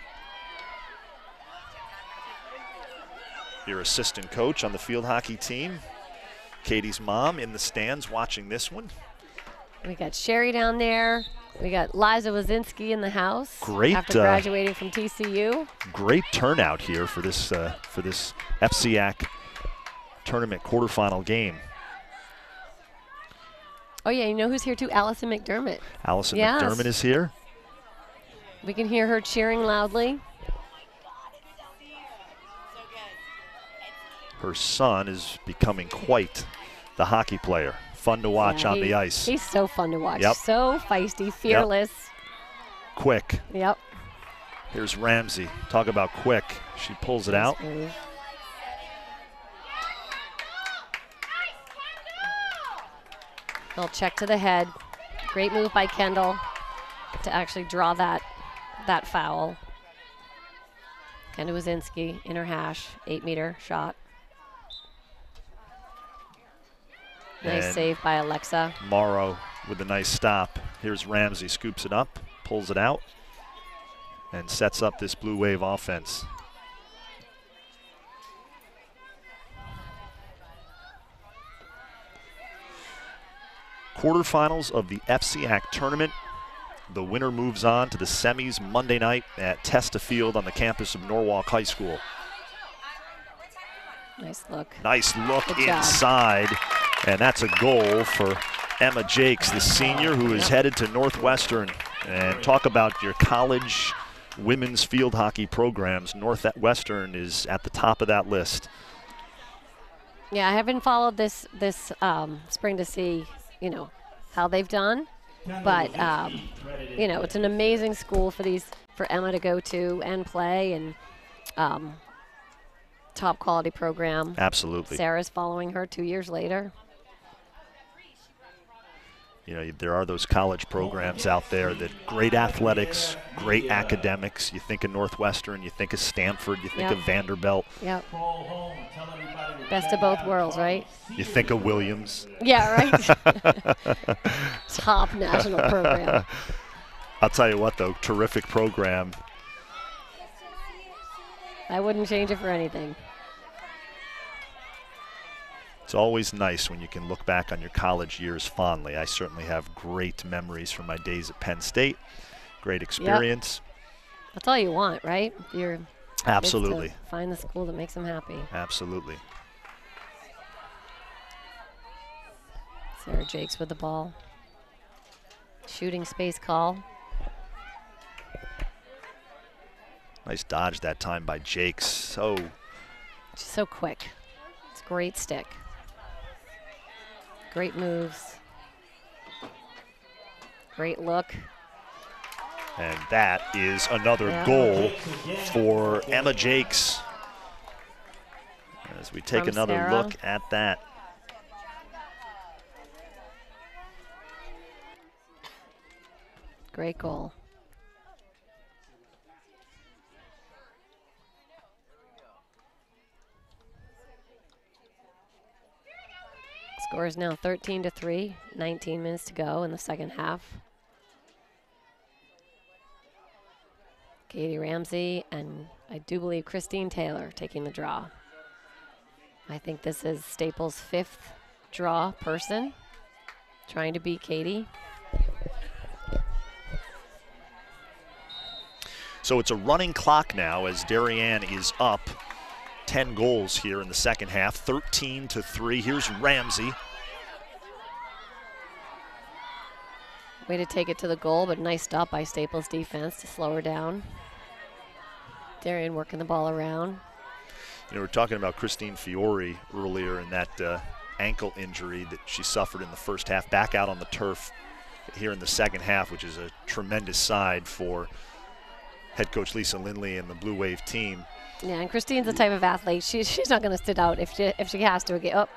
Your assistant coach on the field hockey team. Katie's mom in the stands watching this one. We got Sherry down there. We got Liza Wazinski in the house. Great, after graduating from TCU. Great turnout here for this FCIAC tournament quarterfinal game. Oh yeah, you know who's here too? Allison McDermott. Allison Yes. McDermott is here. We can hear her cheering loudly. Her son is becoming quite the hockey player. Fun to watch on the ice. He's so fun to watch. Yep. So feisty, fearless. Yep. Quick. Yep. Here's Ramsey. Talk about quick. She pulls it out. Move. Little check to the head. Great move by Kendall to actually draw that foul. Kendall Wazinski in her hash, 8-meter shot. Nice And save by Alexa. Morrow with a nice stop. Here's Ramsey, scoops it up, pulls it out, and sets up this Blue Wave offense. Quarterfinals of the FCIAC tournament. The winner moves on to the semis Monday night at Testa Field on the campus of Norwalk High School. Nice look. Nice look Good job. inside, and that's a goal for Emma Jakes, the senior who is headed to Northwestern. And talk about your college women's field hockey programs. Northwestern is at the top of that list. Yeah, I haven't followed this spring to see, how they've done, but it's an amazing school for Emma to go to and play, and top quality program. Absolutely. Sarah's following her 2 years later. There are those college programs out there that great athletics, great academics. You think of Northwestern, you think of Stanford, you think of Vanderbilt. Yep. Best of both worlds, right? You think of Williams. Yeah, right. Top national program. I'll tell you what, though, terrific program. I wouldn't change it for anything. It's always nice when you can look back on your college years fondly. I certainly have great memories from my days at Penn State. Great experience. Yep. That's all you want, right? You're absolutely. Find the school that makes them happy. Absolutely. Sarah Jakes with the ball. Shooting space call. Nice dodge that time by Jakes. She's so quick. It's a great stick. Great moves. Great look. And that is another goal for Emma Jakes. As we take From another Sarah. look at that. Great goal. Score is now 13-3, 19 minutes to go in the second half. Katie Ramsey and I do believe Christine Taylor taking the draw. I think this is Staples' 5th draw person, trying to beat Katie. So it's a running clock now as Darien is up 10 goals here in the second half, 13-3. Here's Ramsey. Way to take it to the goal, but nice stop by Staples defense to slow her down. Darien working the ball around. We're talking about Christine Fiore earlier in that ankle injury that she suffered in the first half, back out on the turf here in the second half, which is a tremendous side for head coach Lisa Lindley and the Blue Wave team. Yeah, and Christine's the type of athlete, she's not going to sit out if she has to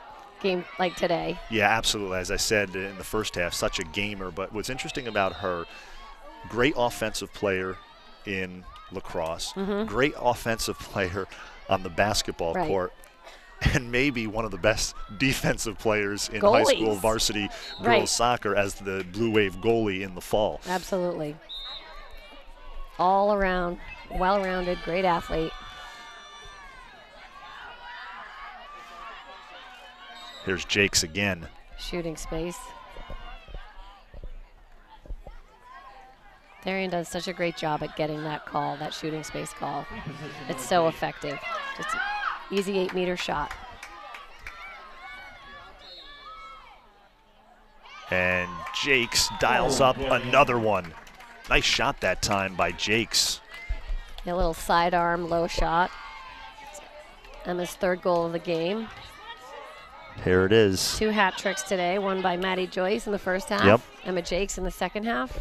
game like today. Yeah, absolutely. As I said in the first half, such a gamer. But what's interesting about her, great offensive player in lacrosse, great offensive player on the basketball court, and maybe one of the best defensive players in high school varsity girls soccer as the Blue Wave goalie in the fall. Absolutely. All around, well-rounded, great athlete. Here's Jakes again. Shooting space. Darien does such a great job at getting that call, that shooting space call. It's so effective. Just an easy 8-meter shot. And Jakes dials up another one. Nice shot that time by Jakes. A little sidearm low shot. Emma's third goal of the game. Here it is. 2 hat tricks today, one by Maddie Joyce in the first half. Yep. Emma Jakes in the second half.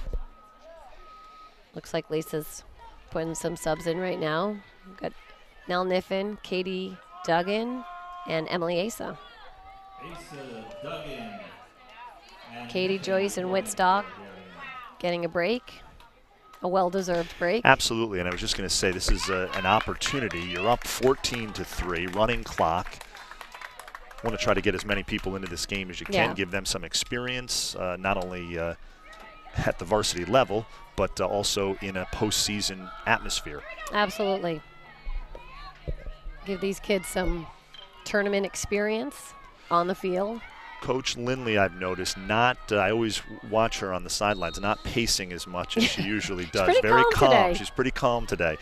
Looks like Lisa's putting some subs in right now. We've got Nell Niffen, Katie Duggan, and Emily Asa. Asa Duggan. Katie Joyce and Whitstock getting a break. A well-deserved break. Absolutely, and I was just going to say this is an opportunity. You're up 14-3, running clock. Want to try to get as many people into this game as you can, give them some experience, not only at the varsity level, but also in a postseason atmosphere. Absolutely. Give these kids some tournament experience on the field. Coach Lindley, I've noticed, I always watch her on the sidelines, not pacing as much as she usually does. Pretty Very calm. Today. She's pretty calm today.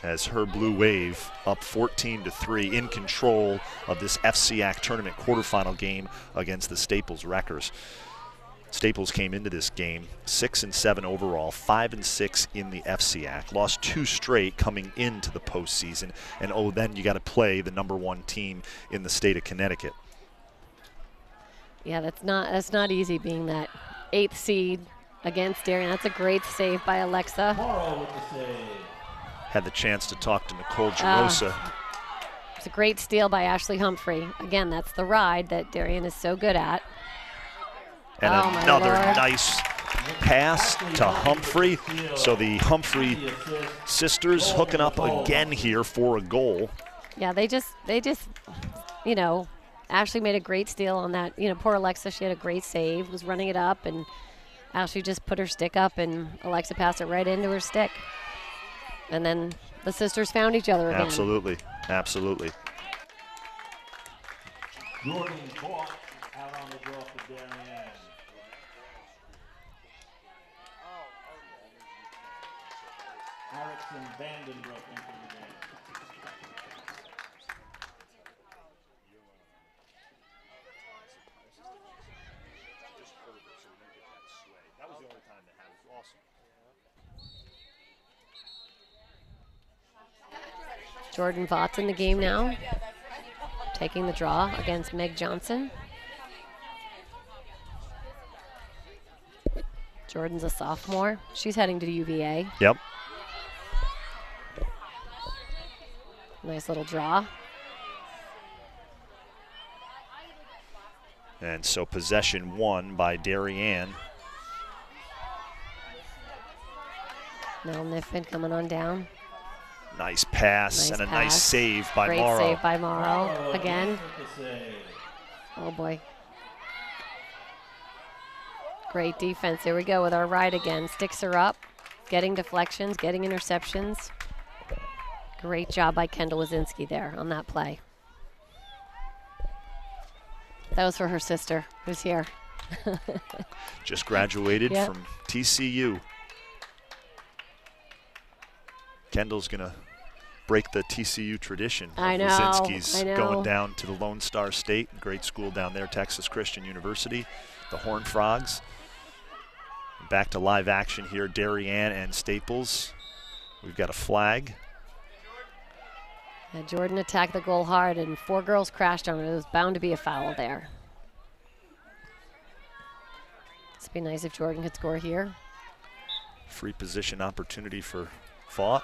As her Blue Wave up 14-3 in control of this FCIAC tournament quarterfinal game against the Staples Wreckers. Staples came into this game 6-7 overall, 5-6 in the FCIAC. Lost 2 straight coming into the postseason, and then you got to play the #1 team in the state of Connecticut. Yeah, that's not easy being that 8th seed against Darien. That's a great save by Alexa. Morrow with the save. Had the chance to talk to Nicole Gerosa. It's a great steal by Ashley Humphrey. Again, that's the ride that Darien is so good at. And another nice pass to Humphrey. So the Humphrey sisters hooking up again here for a goal. Yeah, they just, you know, Ashley made a great steal on that. You know, poor Alexa, she had a great save, was running it up, and Ashley just put her stick up, and Alexa passed it right into her stick. And then the sisters found each other again. Absolutely, absolutely. Jordan Bought out on the draw for Darien. Erickson Vandenbroek into the game. That was the only time they had. It was awesome. Jordan Vought's in the game now, taking the draw against Meg Johnson. Jordan's a sophomore. She's heading to UVA. Yep. Nice little draw. And so possession won by Darien. Nell Niffen coming on down. Nice pass and a nice save by Morrow. Great save by Morrow again. Oh boy. Great defense. Here we go with our ride again. Sticks her up, getting deflections, getting interceptions. Great job by Kendall Wazinski there on that play. That was for her sister, who's here. Just graduated from TCU. Kendall's going to break the TCU tradition. I know. Wazinski's going down to the Lone Star State, great school down there, Texas Christian University, the Horned Frogs. Back to live action here, Darien and Staples. We've got a flag. Jordan attacked the goal hard, and 4 girls crashed on it. It was bound to be a foul there. It'd be nice if Jordan could score here. Free position opportunity for Vaught.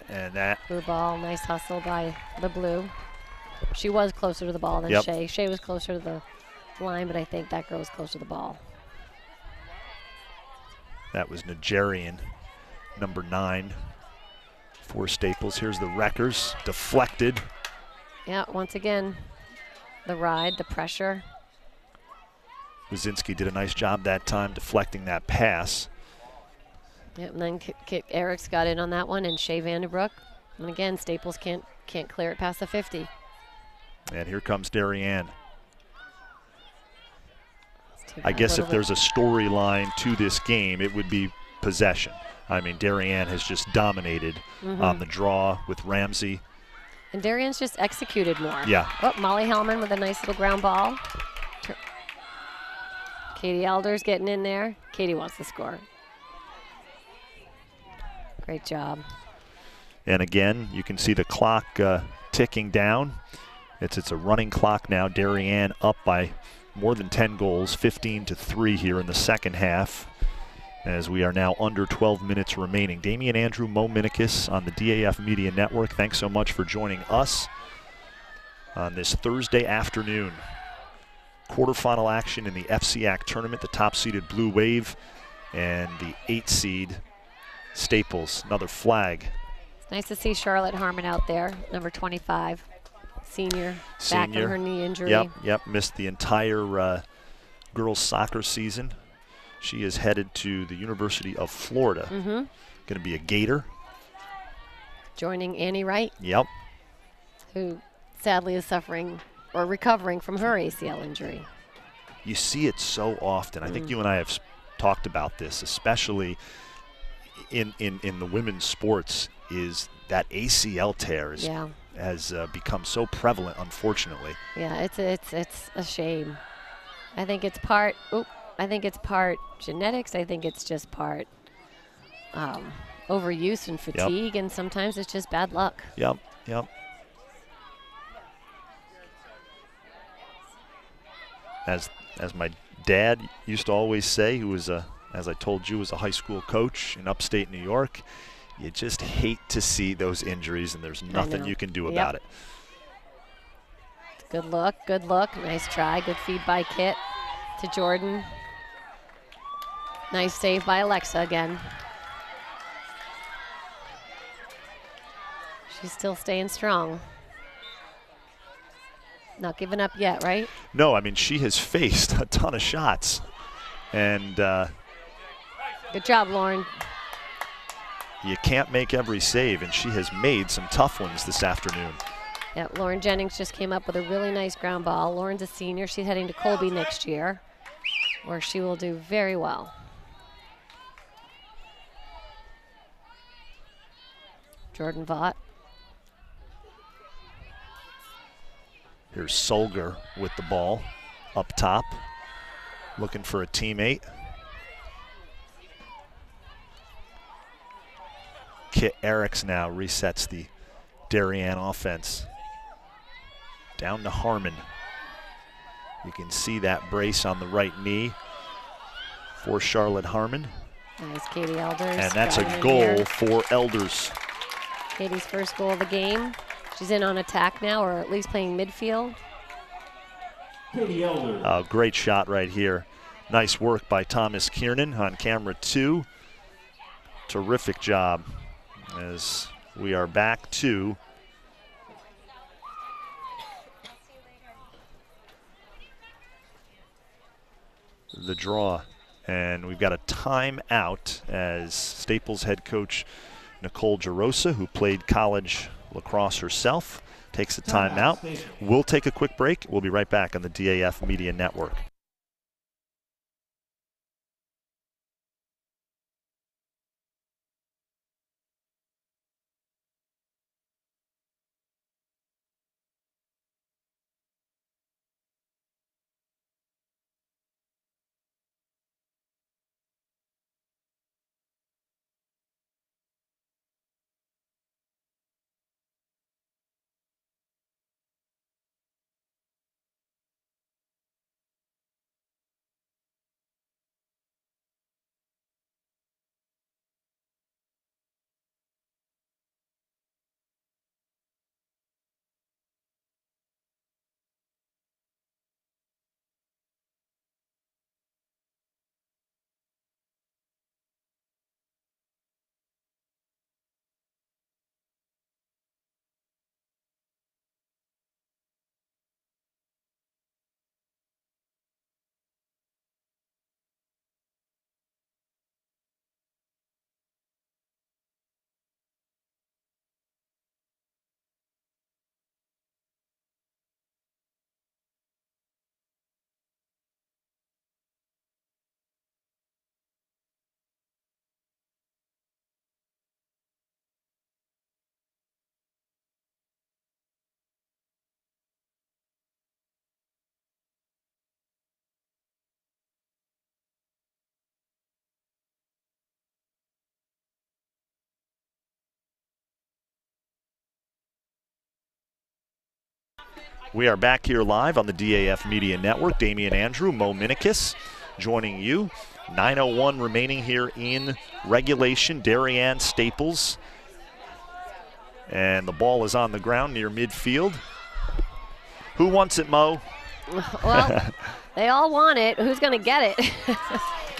And that. Blue ball, nice hustle by the blue. She was closer to the ball than Shay. Shay was closer to the line, but I think that girl was closer to the ball. That was Nigerian, number 9 for Staples. Here's the Wreckers, deflected. Yeah, once again, the ride, the pressure. Wazinski did a nice job that time deflecting that pass. Yep, and then Eric's got in on that one, and Shay Vanderbroek. And again, Staples can't clear it past the 50. And here comes Darien. I guess if there's a storyline to this game, it would be possession. I mean, Darien has just dominated on the draw with Ramsey. And Darien's just executed more. Yeah. Oh, Molly Hellman with a nice little ground ball. Katie Elder's getting in there. Katie wants to score. Great job. And again, you can see the clock ticking down. It's a running clock now. Darien up by more than 10 goals, 15-3 here in the second half, as we are now under 12 minutes remaining. Damian Andrew, Mo Minikis on the DAF Media Network. Thanks so much for joining us on this Thursday afternoon. Quarterfinal action in the FCIAC tournament, the top-seeded Blue Wave and the 8-seed Staples. Another flag. It's nice to see Charlotte Harmon out there, number 25, senior. Back from her knee injury. Yep, missed the entire girls soccer season. She is headed to the University of Florida. Going to be a Gator. Joining Annie Wright. Yep. Who sadly is suffering or recovering from her ACL injury. You see it so often. I think you and I have talked about this, especially in the women's sports, is that ACL tear has become so prevalent, unfortunately. Yeah, it's a shame. I think it's part genetics. I think it's just part overuse and fatigue, and sometimes it's just bad luck. Yep. As my dad used to always say, who was as I told you, was a high school coach in upstate New York, you just hate to see those injuries, and there's nothing you can do about it. Good look. Nice try. Good feed by Kit to Jordan. Nice save by Alexa again. She's still staying strong. Not giving up yet, right? No, I mean, she has faced a ton of shots. And good job, Lauren. You can't make every save, and she has made some tough ones this afternoon. Yeah, Lauren Jennings just came up with a really nice ground ball. Lauren's a senior. She's heading to Colby next year, where she will do very well. Jordan Vaught. Here's Solger with the ball up top, looking for a teammate. Kit Eriks now resets the Darien offense. Down to Harmon. You can see that brace on the right knee for Charlotte Harmon. Nice, Katie Elders. And that's a goal for Elders. Katie's first goal of the game. She's in on attack now, or at least playing midfield. Katie Elders. Oh, great shot right here. Nice work by Thomas Kiernan on camera 2. Terrific job as we are back to the draw. And we've got a timeout as Staples head coach Nicole Gerosa, who played college lacrosse herself, takes a timeout. We'll take a quick break. We'll be right back on the DAF Media Network. We are back here live on the DAF Media Network. Damian Andrew, Mo Minikis joining you. 9:01 remaining here in regulation. Darien Staples. And the ball is on the ground near midfield. Who wants it, Mo? Well, they all want it. Who's going to get it?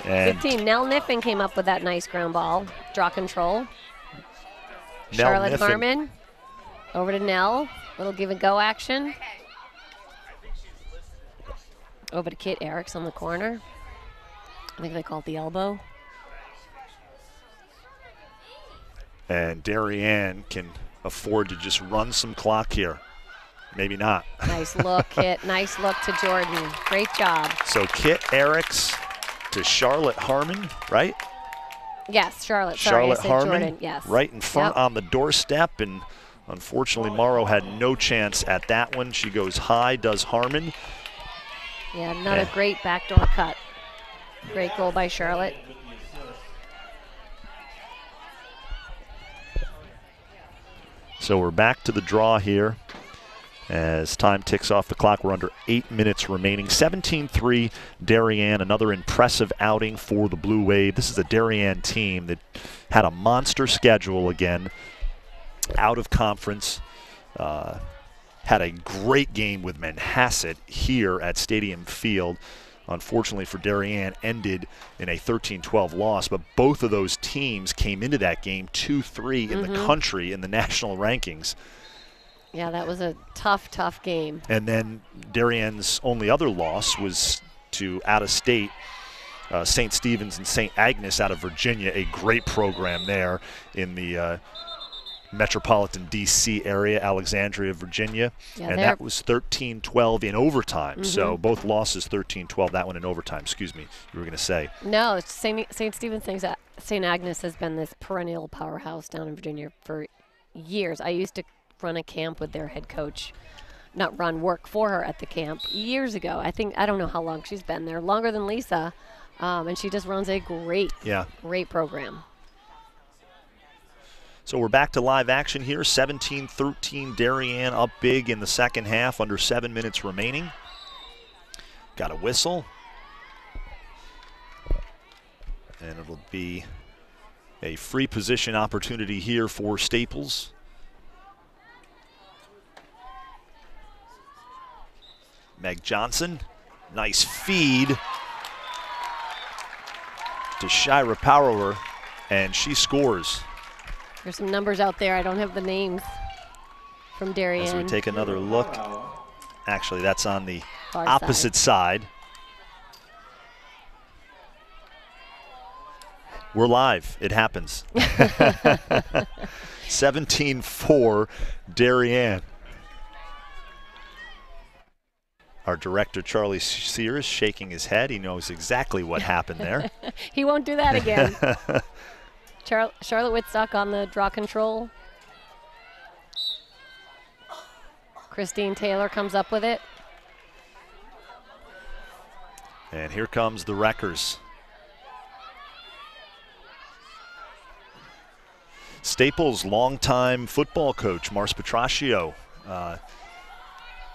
And 15. Nell Niffin came up with that nice ground ball. Draw control. Nell Charlotte Niffin. Harmon. Over to Nell. Little give and go action. Over to Kit Eriks on the corner. I think they call it the elbow. And Darien can afford to just run some clock here. Maybe not. Nice look, Kit. Nice look to Jordan. Great job. So Kit Eriks to Charlotte Harmon, right? Yes, Charlotte. Sorry, Charlotte I said Harmon, Jordan. Yes. right in front Yep. on the doorstep. And unfortunately, Morrow had no chance at that one. She goes high, does Harmon. Yeah, another great backdoor cut. Great goal by Charlotte. So we're back to the draw here. As time ticks off the clock, we're under 8 minutes remaining. 17-3 Darien, another impressive outing for the Blue Wave. This is a Darien team that had a monster schedule again, out of conference. Had a great game with Manhasset here at Stadium Field. Unfortunately for Darien, ended in a 13-12 loss, but both of those teams came into that game 2-3 in the country in the national rankings. Yeah, that was a tough, tough game. And then Darien's only other loss was to out-of-state St. Stephen's and St. Agnes out of Virginia, a great program there in the metropolitan D.C. area, Alexandria, Virginia. Yeah, and that was 13-12 in overtime. So both losses 13-12, that one in overtime. Excuse me, you were going to say. No, it's St. Stephen's, St. Agnes has been this perennial powerhouse down in Virginia for years. I used to run a camp with their head coach, work for her at the camp years ago. I don't know how long she's been there, longer than Lisa, and she just runs a great program. So we're back to live action here. 17-13 Darien up big in the second half, under 7 minutes remaining. Got a whistle. And it'll be a free position opportunity here for Staples. Meg Johnson, nice feed to Shira Power, and she scores. There's some numbers out there. I don't have the names from Darien. As we take another look. Actually, that's on the Far opposite side. We're live. It happens. 17-4 Darien. Our director, Charlie Sears, shaking his head. He knows exactly what happened there. He won't do that again. Charlotte Whitstock on the draw control. Christine Taylor comes up with it. And here comes the Wreckers. Staples' longtime football coach, Mars Petraccio,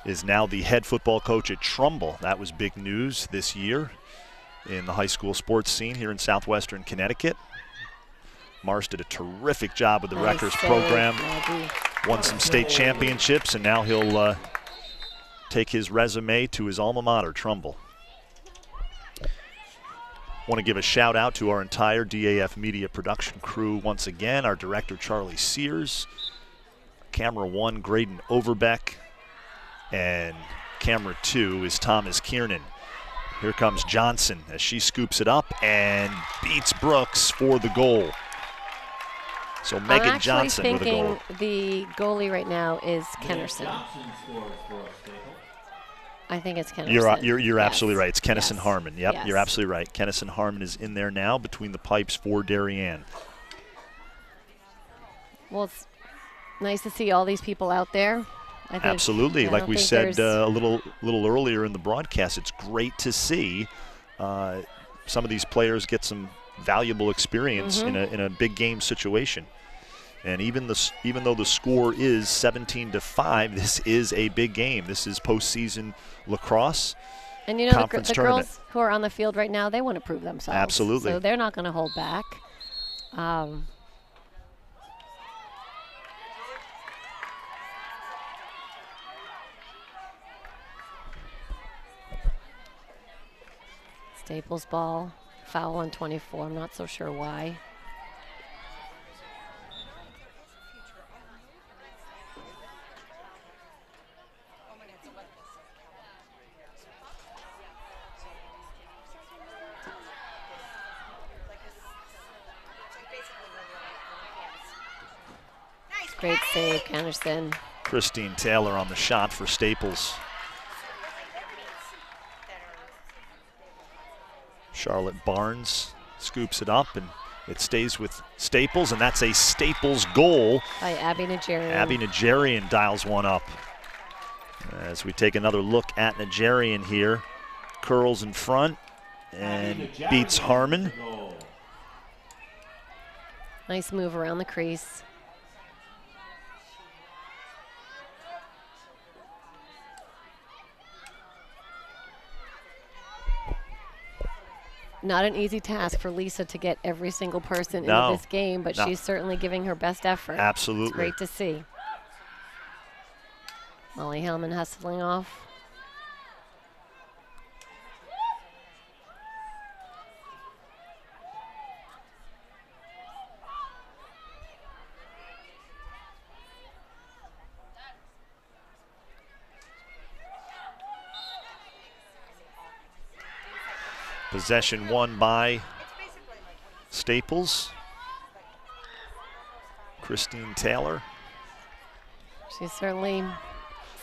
is now the head football coach at Trumbull. That was big news this year in the high school sports scene here in southwestern Connecticut. Mars did a terrific job with the Wreckers program, won some state championships, and now he'll take his resume to his alma mater, Trumbull. Want to give a shout out to our entire DAF Media production crew once again, our director Charlie Sears, camera 1 Graydon Overbeck, and camera 2 is Thomas Kiernan. Here comes Johnson as she scoops it up and beats Brooks for the goal. So Megan Johnson with a goal. I'm actually thinking the goalie right now is Kennerson. I think it's Kennerson. You're absolutely right. It's Kennison Harmon. Yep, Yes. You're absolutely right. Kennison Harmon is in there now between the pipes for Darien. Well, it's nice to see all these people out there. I think, Absolutely. I Like don't we think said a little earlier in the broadcast, it's great to see some of these players get some valuable experience in a big game situation. And even though the score is 17-5, this is a big game. This is postseason lacrosse. And you know, the girls who are on the field right now, they want to prove themselves. Absolutely. So they're not going to hold back. Staples ball, foul on 24. I'm not so sure why. Great save, Anderson. Christine Taylor on the shot for Staples. Charlotte Barnes scoops it up, and it stays with Staples, and that's a Staples goal. By Abby Nigerian. Abby Nigerian dials one up. As we take another look at Nigerian here. Curls in front and beats Harmon. Nice move around the crease. Not an easy task for Lisa to get every single person into this game, but she's certainly giving her best effort. Absolutely. It's great to see. Molly Hellman hustling off. Possession won by Staples. Christine Taylor. She's certainly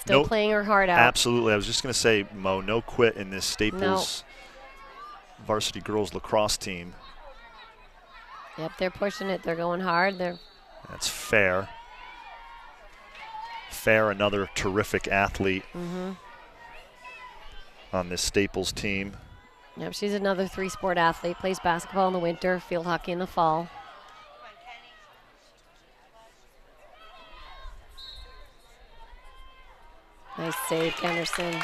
still playing her heart out. Absolutely. I was just going to say, Mo, no quit in this Staples varsity girls lacrosse team. Yep, they're pushing it. They're going hard. That's Fair. Fair, another terrific athlete on this Staples team. Yep, she's another three-sport athlete. Plays basketball in the winter, field hockey in the fall. Nice save, Anderson.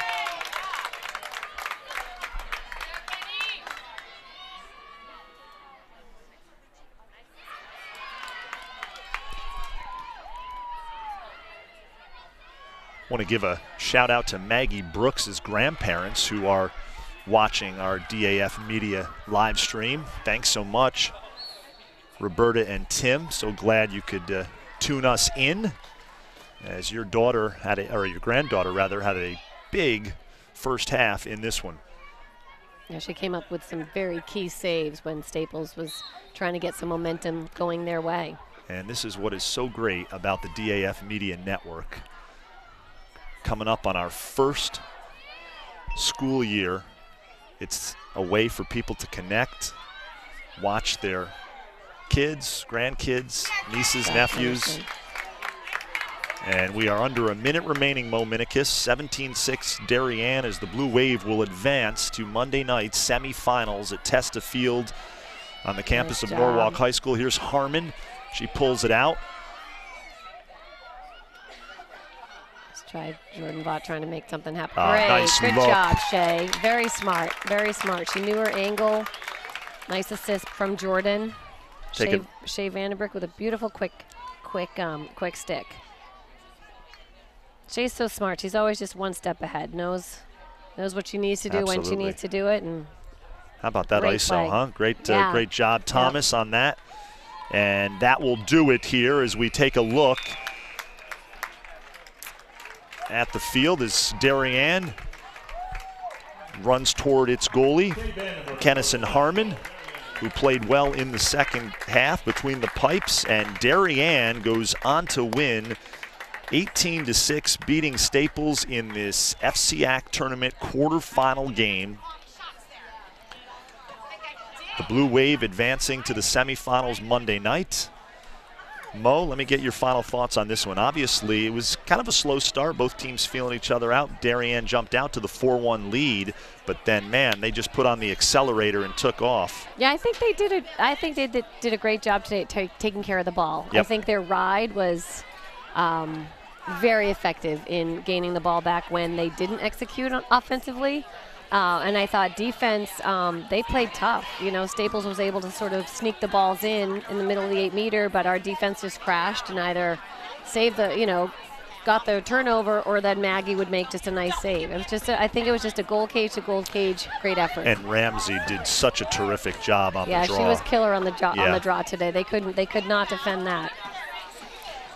Want to give a shout out to Maggie Brooks' grandparents who are watching our DAF Media live stream. Thanks so much, Roberta and Tim. So glad you could tune us in, as your daughter had your granddaughter rather, had a big first half in this one. Yeah, she came up with some very key saves when Staples was trying to get some momentum going their way. And this is what is so great about the DAF Media Network. Coming up on our first school year, it's a way for people to connect, watch their kids, grandkids, nieces, nephews. And we are under a minute remaining, Mo Minikis. 17-6 Darien, as the Blue Wave will advance to Monday night semifinals at Testa Field on the campus of Norwalk High School. Here's Harmon. She pulls it out. Let's try Jordan Vaught trying to make something happen. Nice Good look. job, Shay. Very smart, very smart. She knew her angle. Nice assist from Jordan. Shay Vandenbroek with a beautiful, quick stick. Shay's so smart. She's always just one step ahead. Knows what she needs to do when she needs to do it. And how about that ISO, play. huh? Great job, Thomas, on that. And that will do it here as we take a look at the field as Darien runs toward its goalie, Kennison Harmon, who played well in the second half between the pipes. And Darien goes on to win 18-6, beating Staples in this FCIAC tournament quarterfinal game. The Blue Wave advancing to the semifinals Monday night. Mo, let me get your final thoughts on this one. Obviously, it was kind of a slow start. Both teams feeling each other out. Darien jumped out to the 4-1 lead, but then, man, they just put on the accelerator and took off. Yeah, I think they did a great job today taking care of the ball. Yep. I think their ride was very effective in gaining the ball back when they didn't execute offensively. And I thought defense, they played tough. You know, Staples was able to sort of sneak the balls in the middle of the 8-meter, but our defense just crashed and either saved got the turnover, or then Maggie would make just a nice save. It was just, I think it was just a goal cage to goal cage, great effort. And Ramsey did such a terrific job on the draw. Yeah, she was killer on the draw today. They could not defend that.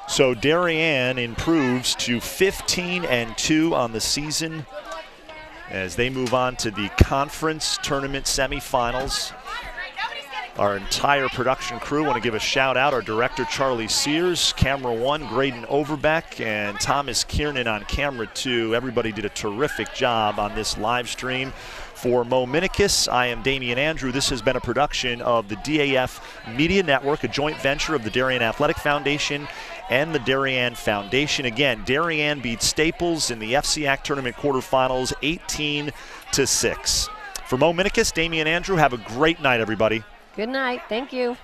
So Darien improves to 15-2 on the season as they move on to the conference tournament semifinals. Our entire production crew want to give a shout out. Our director, Charlie Sears, camera 1, Graydon Overbeck, and Thomas Kiernan on camera 2. Everybody did a terrific job on this live stream. For Mo Minikis, I am Damian Andrew. This has been a production of the DAF Media Network, a joint venture of the Darien Athletic Foundation and the Darien Foundation. Again, Darien beat Staples in the FCIAC tournament quarterfinals 18-6. For Mo Minikis, Damian Andrew, have a great night, everybody. Good night. Thank you.